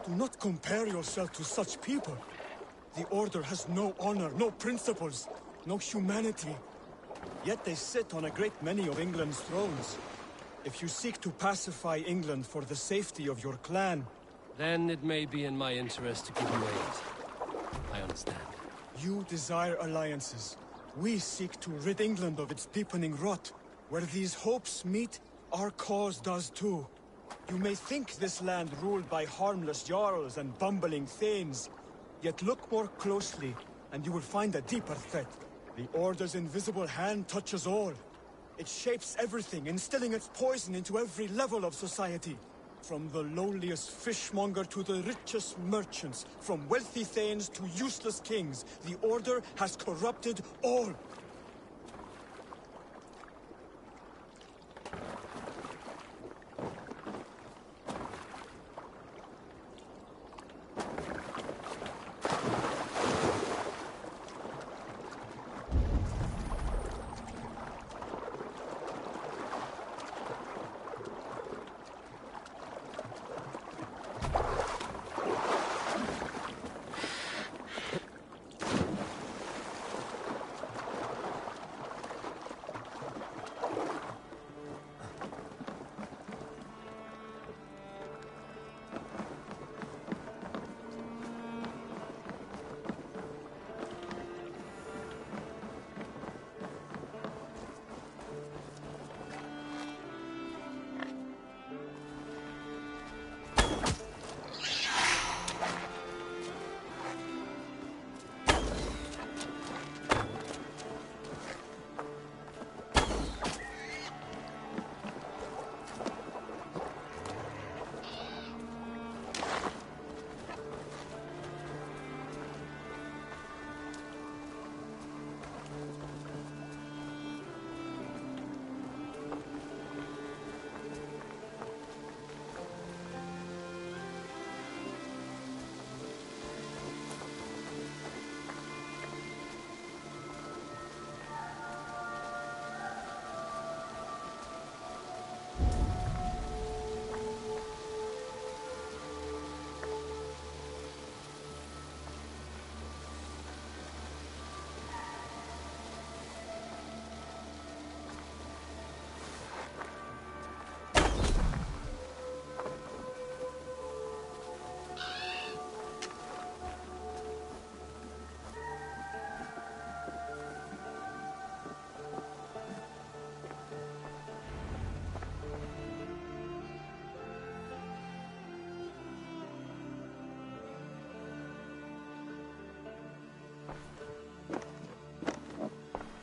Speaker 10: Do not compare yourself to such people. The Order has no honor, no principles, no humanity. Yet they sit on a great many of England's thrones. If you seek to pacify England for the safety of your clan...
Speaker 8: Then it may be in my interest to give you aid. I understand.
Speaker 10: You desire alliances. We seek to rid England of its deepening rot. Where these hopes meet, our cause does too. You may think this land ruled by harmless jarls and bumbling thanes. Yet look more closely, and you will find a deeper threat. The Order's invisible hand touches all. It shapes everything, instilling its poison into every level of society. From the lowliest fishmonger to the richest merchants, from wealthy thanes to useless kings, the Order has corrupted all.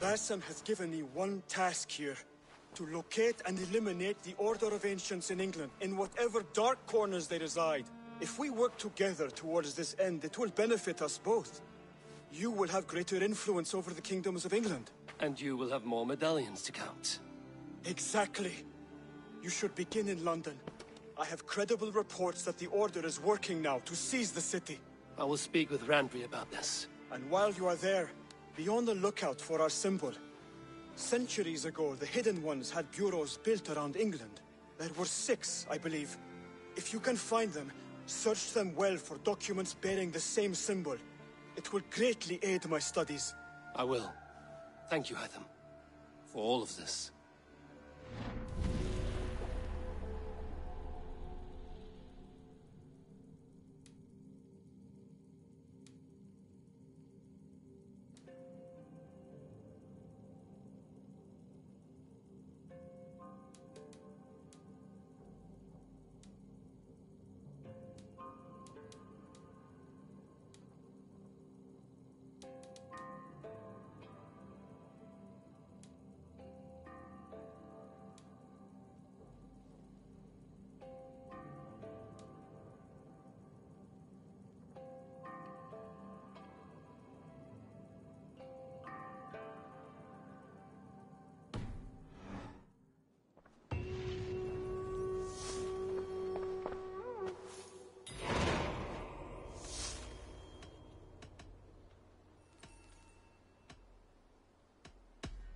Speaker 10: Bassam has given me one task here. To locate and eliminate the Order of Ancients in England, in whatever dark corners they reside. If we work together towards this end, it will benefit us both. You will have greater influence over the kingdoms of England.
Speaker 8: And you will have more medallions to count.
Speaker 10: Exactly. You should begin in London. I have credible reports that the Order is working now to seize the city.
Speaker 8: I will speak with Randry about this.
Speaker 10: And while you are there, be on the lookout for our symbol. Centuries ago, the Hidden Ones had bureaus built around England. There were 6, I believe. If you can find them, search them well for documents bearing the same symbol. It will greatly aid my studies.
Speaker 8: I will. Thank you, Hytham, for all of this.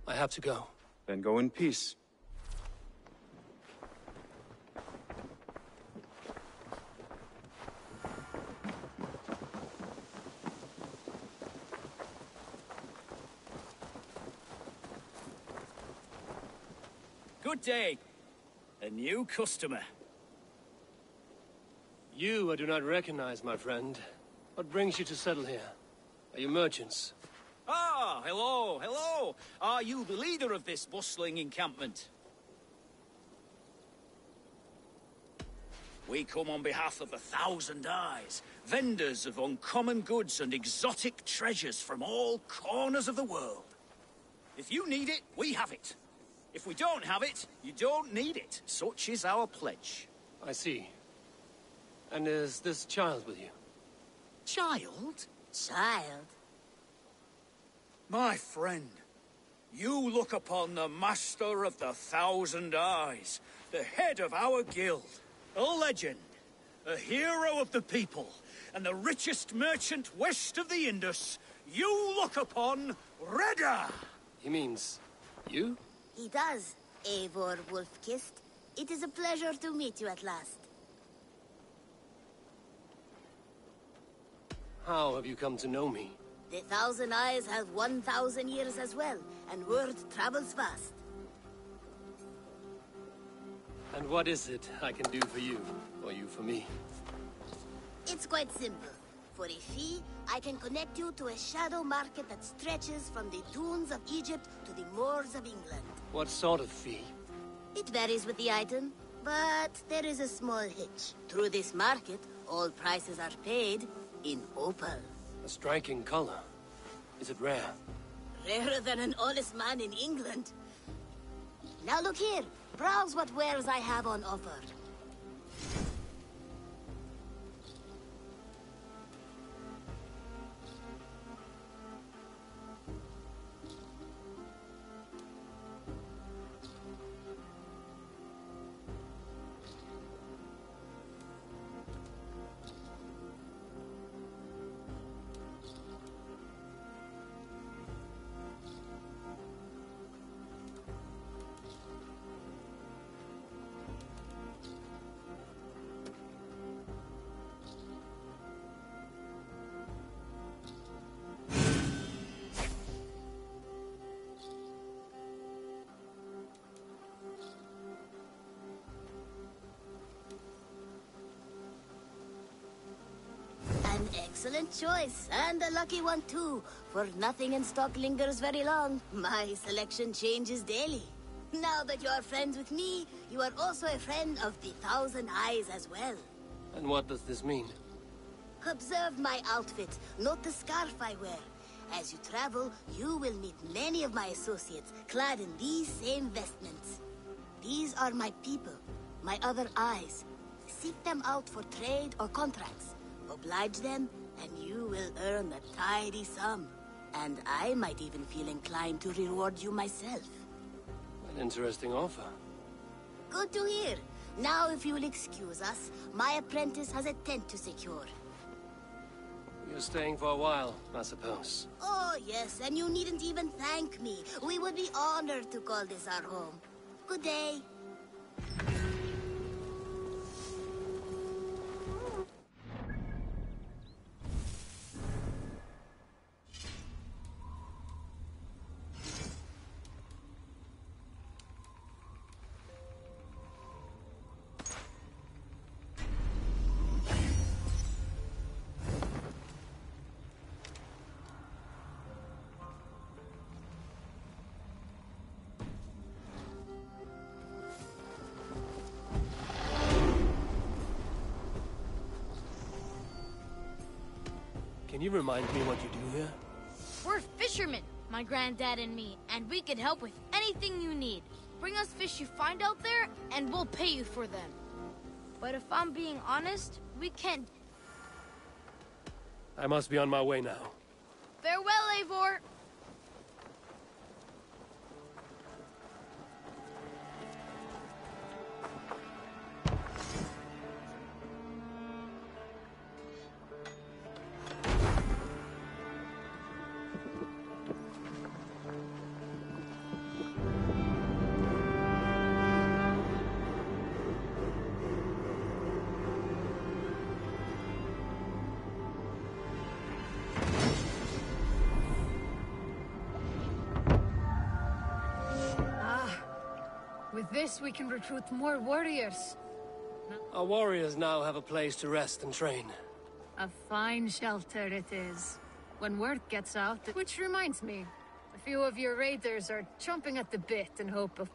Speaker 8: I have to go.
Speaker 6: Then go in peace.
Speaker 11: Good day. A new customer.
Speaker 8: You I do not recognize, my friend. What brings you to settle here? Are you merchants?
Speaker 11: Ah, hello, hello. Are you the leader of this bustling encampment? We come on behalf of 1,000 Eyes, vendors of uncommon goods and exotic treasures from all corners of the world. If you need it, we have it. If we don't have it, you don't need it. Such is our pledge.
Speaker 8: I see. And is this child with you?
Speaker 11: Child?
Speaker 13: Child?
Speaker 11: My friend, you look upon the master of the 1,000 Eyes, the head of our guild, a legend, a hero of the people, and the richest merchant west of the Indus. You look upon Reda!
Speaker 8: He means you?
Speaker 13: He does, Eivor Wolf-Kissed. It is a pleasure to meet you at last.
Speaker 8: How have you come to know me?
Speaker 13: The 1,000 Eyes have 1,000 years as well, and word travels fast.
Speaker 8: And what is it I can do for you, or you for me?
Speaker 13: It's quite simple. For a fee, I can connect you to a shadow market that stretches from the dunes of Egypt to the moors of England.
Speaker 8: What sort of fee?
Speaker 13: It varies with the item, but there is a small hitch. Through this market, all prices are paid in opal.
Speaker 8: A striking color. Is it rare?
Speaker 13: Rarer than an honest man in England. Now look here. Browse what wares I have on offer. An excellent choice, and a lucky one too, for nothing in stock lingers very long. My selection changes daily. Now that you are friends with me, you are also a friend of the 1,000 Eyes as well.
Speaker 8: And what does this mean?
Speaker 13: Observe my outfit. Note the scarf I wear. As you travel, you will meet many of my associates, clad in these same vestments. These are my people, my other eyes. Seek them out for trade or contracts. Oblige them, and you will earn a tidy sum. And I might even feel inclined to reward you myself.
Speaker 8: An interesting offer.
Speaker 13: Good to hear. Now, if you will excuse us, my apprentice has a tent to secure.
Speaker 8: You're staying for a while, I suppose.
Speaker 13: Oh, yes, and you needn't even thank me. We would be honored to call this our home. Good day.
Speaker 8: Can you remind me what you do here?
Speaker 14: We're fishermen, my granddad and me, and we can help with anything you need. Bring us fish you find out there, and we'll pay you for them. But if I'm being honest, we can't...
Speaker 8: I must be on my way now.
Speaker 14: Farewell, Eivor!
Speaker 2: With this, we can recruit more warriors.
Speaker 8: Our warriors now have a place to rest and train.
Speaker 2: A fine shelter it is. When word gets out, which reminds me, a few of your raiders are chomping at the bit in hope of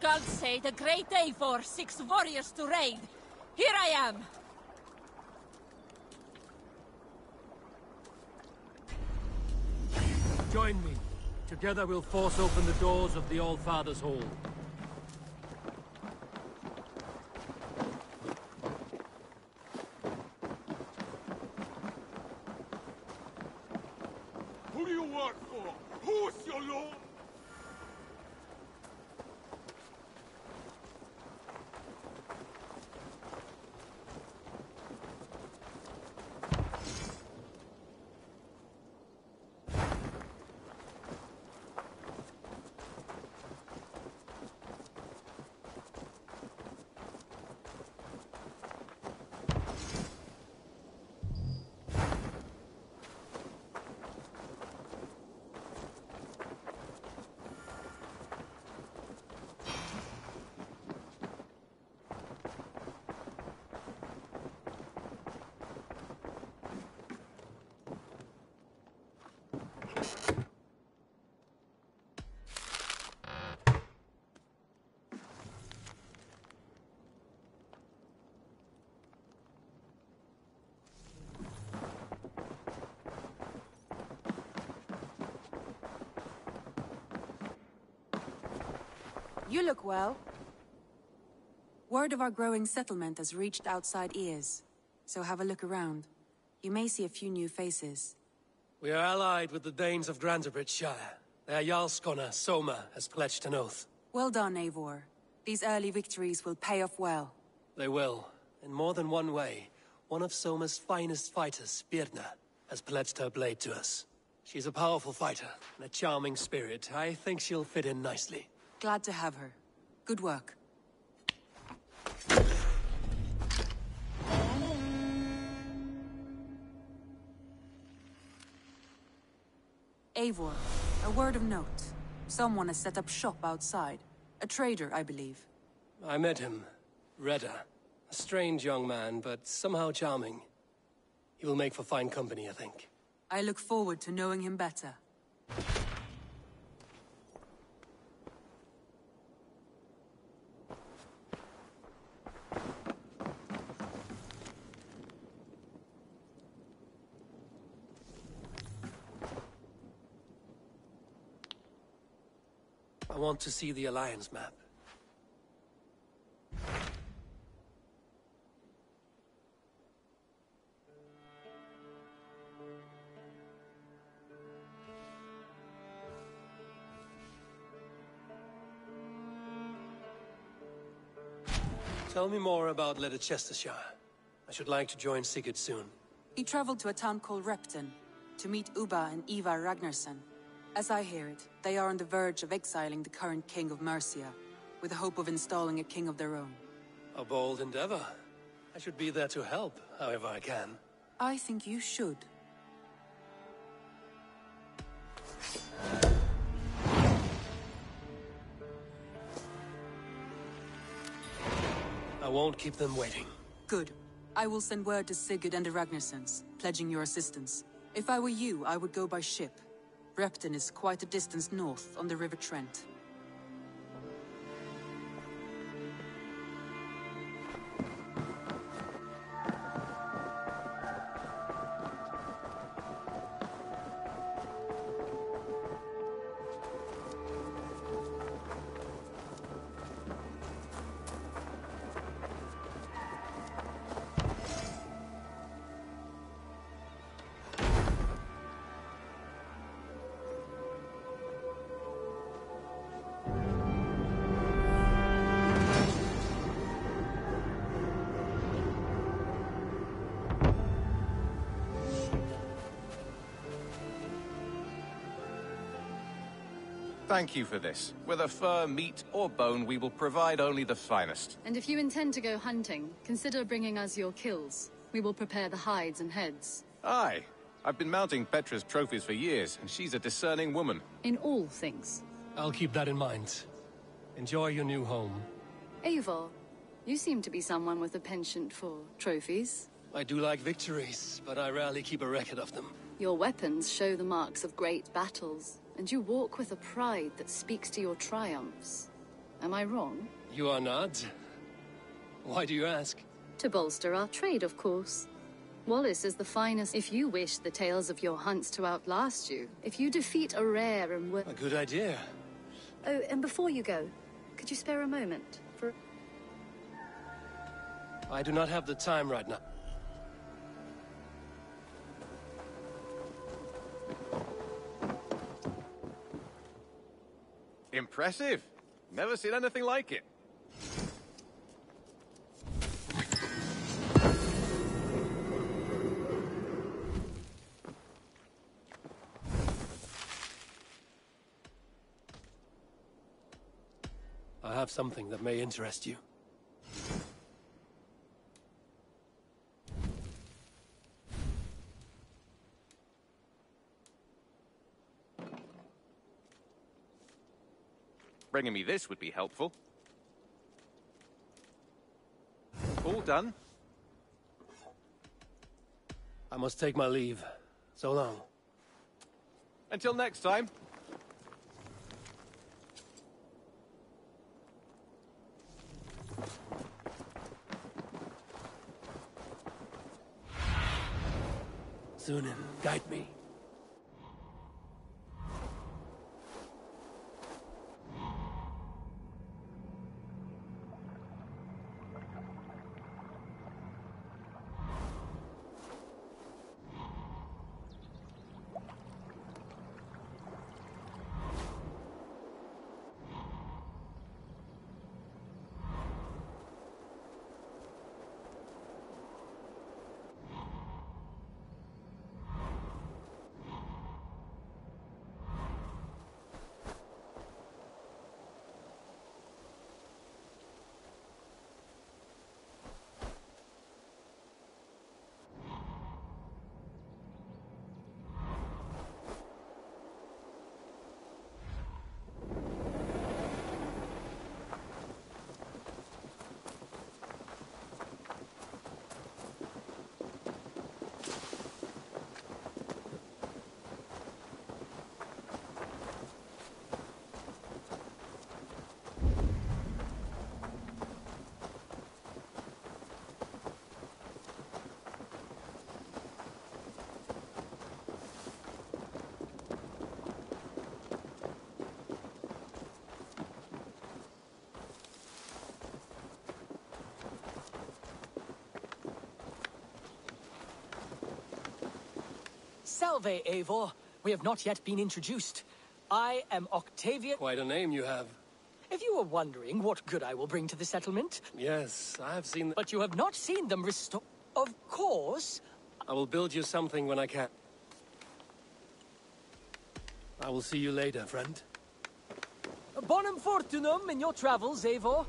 Speaker 15: Skulls say the great Eivor seeks warriors to raid. Here I am!
Speaker 8: Join me. Together we'll force open the doors of the All-Father's Hall.
Speaker 3: Who do you work for? Who's your lord?
Speaker 9: You look well. Word of our growing settlement has reached outside ears, so have a look around. You may see a few new faces.
Speaker 8: We are allied with the Danes of Grantabridgeshire. Their Jarlskona, Soma, has pledged an oath.
Speaker 9: Well done, Eivor. These early victories will pay off well.
Speaker 8: They will, in more than one way. One of Soma's finest fighters, Birna, has pledged her blade to us. She's a powerful fighter, and a charming spirit. I think she'll fit in nicely.
Speaker 9: Glad to have her. Good work. Eivor, a word of note. Someone has set up shop outside. A trader, I believe.
Speaker 8: I met him. Redda. A strange young man, but somehow charming. He will make for fine company, I think.
Speaker 9: I look forward to knowing him better.
Speaker 8: I want to see the Alliance map. Tell me more about Leicestershire. I should like to join Sigurd soon.
Speaker 9: He traveled to a town called Repton to meet Ubba and Ivar Ragnarsson. As I hear it, they are on the verge of exiling the current king of Mercia, with the hope of installing a king of their own.
Speaker 8: A bold endeavor. I should be there to help, however I can.
Speaker 9: I think you should.
Speaker 8: I won't keep them waiting.
Speaker 9: Good. I will send word to Sigurd and the Ragnarssons, pledging your assistance. If I were you, I would go by ship. Repton is quite a distance north on the River Trent.
Speaker 16: Thank you for this. Whether fur, meat, or bone, we will provide only the finest.
Speaker 17: And if you intend to go hunting, consider bringing us your kills. We will prepare the hides and heads.
Speaker 16: Aye. I've been mounting Petra's trophies for years, and she's a discerning woman.
Speaker 17: In all things.
Speaker 8: I'll keep that in mind. Enjoy your new home.
Speaker 17: Eivor, you seem to be someone with a penchant for trophies.
Speaker 8: I do like victories, but I rarely keep a record of them.
Speaker 17: Your weapons show the marks of great battles, and you walk with a pride that speaks to your triumphs. Am I wrong?
Speaker 8: You are not. Why do you ask?
Speaker 17: To bolster our trade, of course. Wallace is the finest. If you wish the tales of your hunts to outlast you, if you defeat a rare and
Speaker 8: A good idea.
Speaker 17: Oh, and before you go, could you spare a moment for...
Speaker 8: I do not have the time right now.
Speaker 16: Impressive. Never seen anything like it.
Speaker 8: I have something that may interest you.
Speaker 16: Bringing me this would be helpful. All done.
Speaker 8: I must take my leave. So long.
Speaker 16: Until next time.
Speaker 8: Sunan, guide me.
Speaker 18: Salve, Eivor. We have not yet been introduced. I am Octavian.
Speaker 8: Quite a name you have.
Speaker 18: If you were wondering what good I will bring to the settlement...
Speaker 8: Yes, I have seen...
Speaker 18: But you have not seen them restore... Of course.
Speaker 8: I will build you something when I can. I will see you later, friend.
Speaker 18: Bonum fortunum in your travels, Eivor.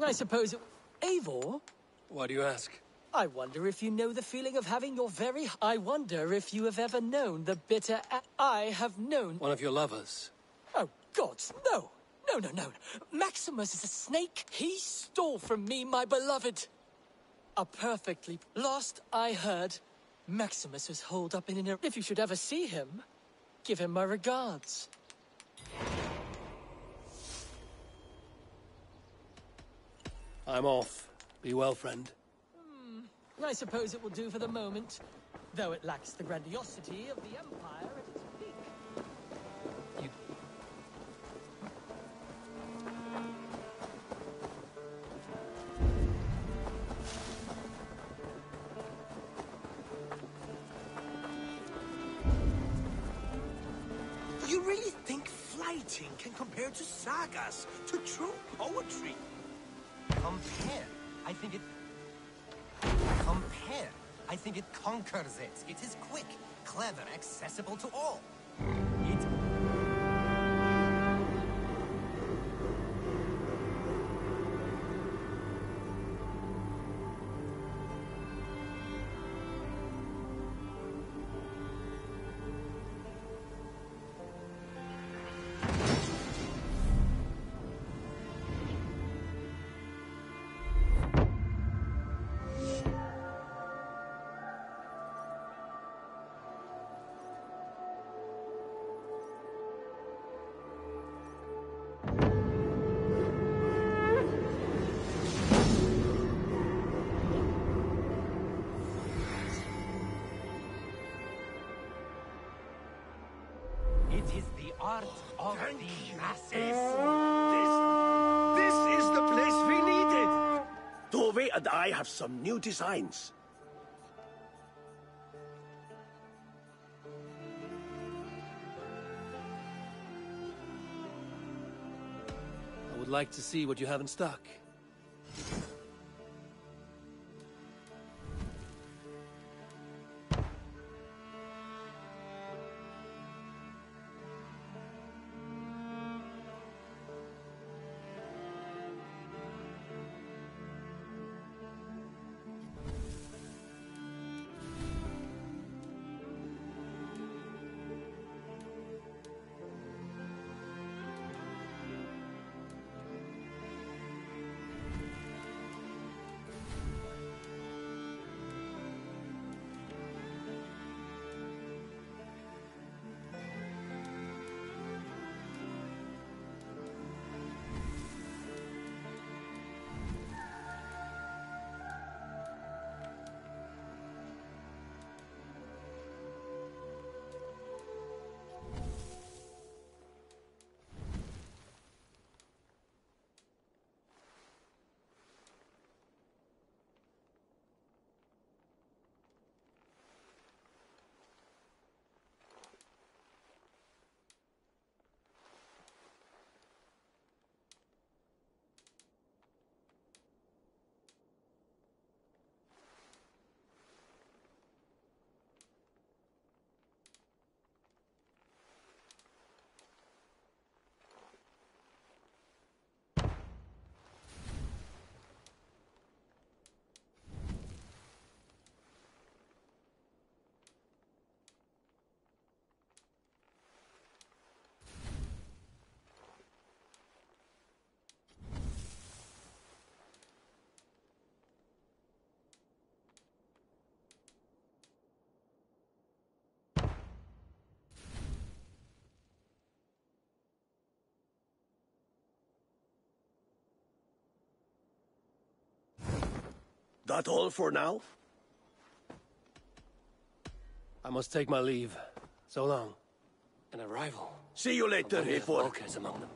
Speaker 18: I suppose it... Eivor?
Speaker 8: Why do you ask?
Speaker 18: I wonder if you know the feeling of having your very... I wonder if you have ever known the bitter... I have known...
Speaker 8: One of your lovers.
Speaker 18: Oh, gods, no! No, no, no. Maximus is a snake. He stole from me, my beloved. A perfectly... Last I heard, Maximus was holed up in an... If you should ever see him, give him my regards.
Speaker 8: I'm off. Be well, friend.
Speaker 18: I suppose it will do for the moment, though it lacks the grandiosity of the Empire at its peak.
Speaker 3: You really think flighting can compare to sagas, to true poetry?
Speaker 19: Compare? I think it... Compare? I think it conquers it. It is quick, clever, accessible to all.
Speaker 11: It is the art of the masses. This is the place we needed.
Speaker 20: Tove and I have some new designs.
Speaker 8: I would like to see what you have in stock.
Speaker 20: That all for now?
Speaker 8: I must take my leave. So long. An arrival.
Speaker 20: See you later, Eivor.
Speaker 8: Walkers among them.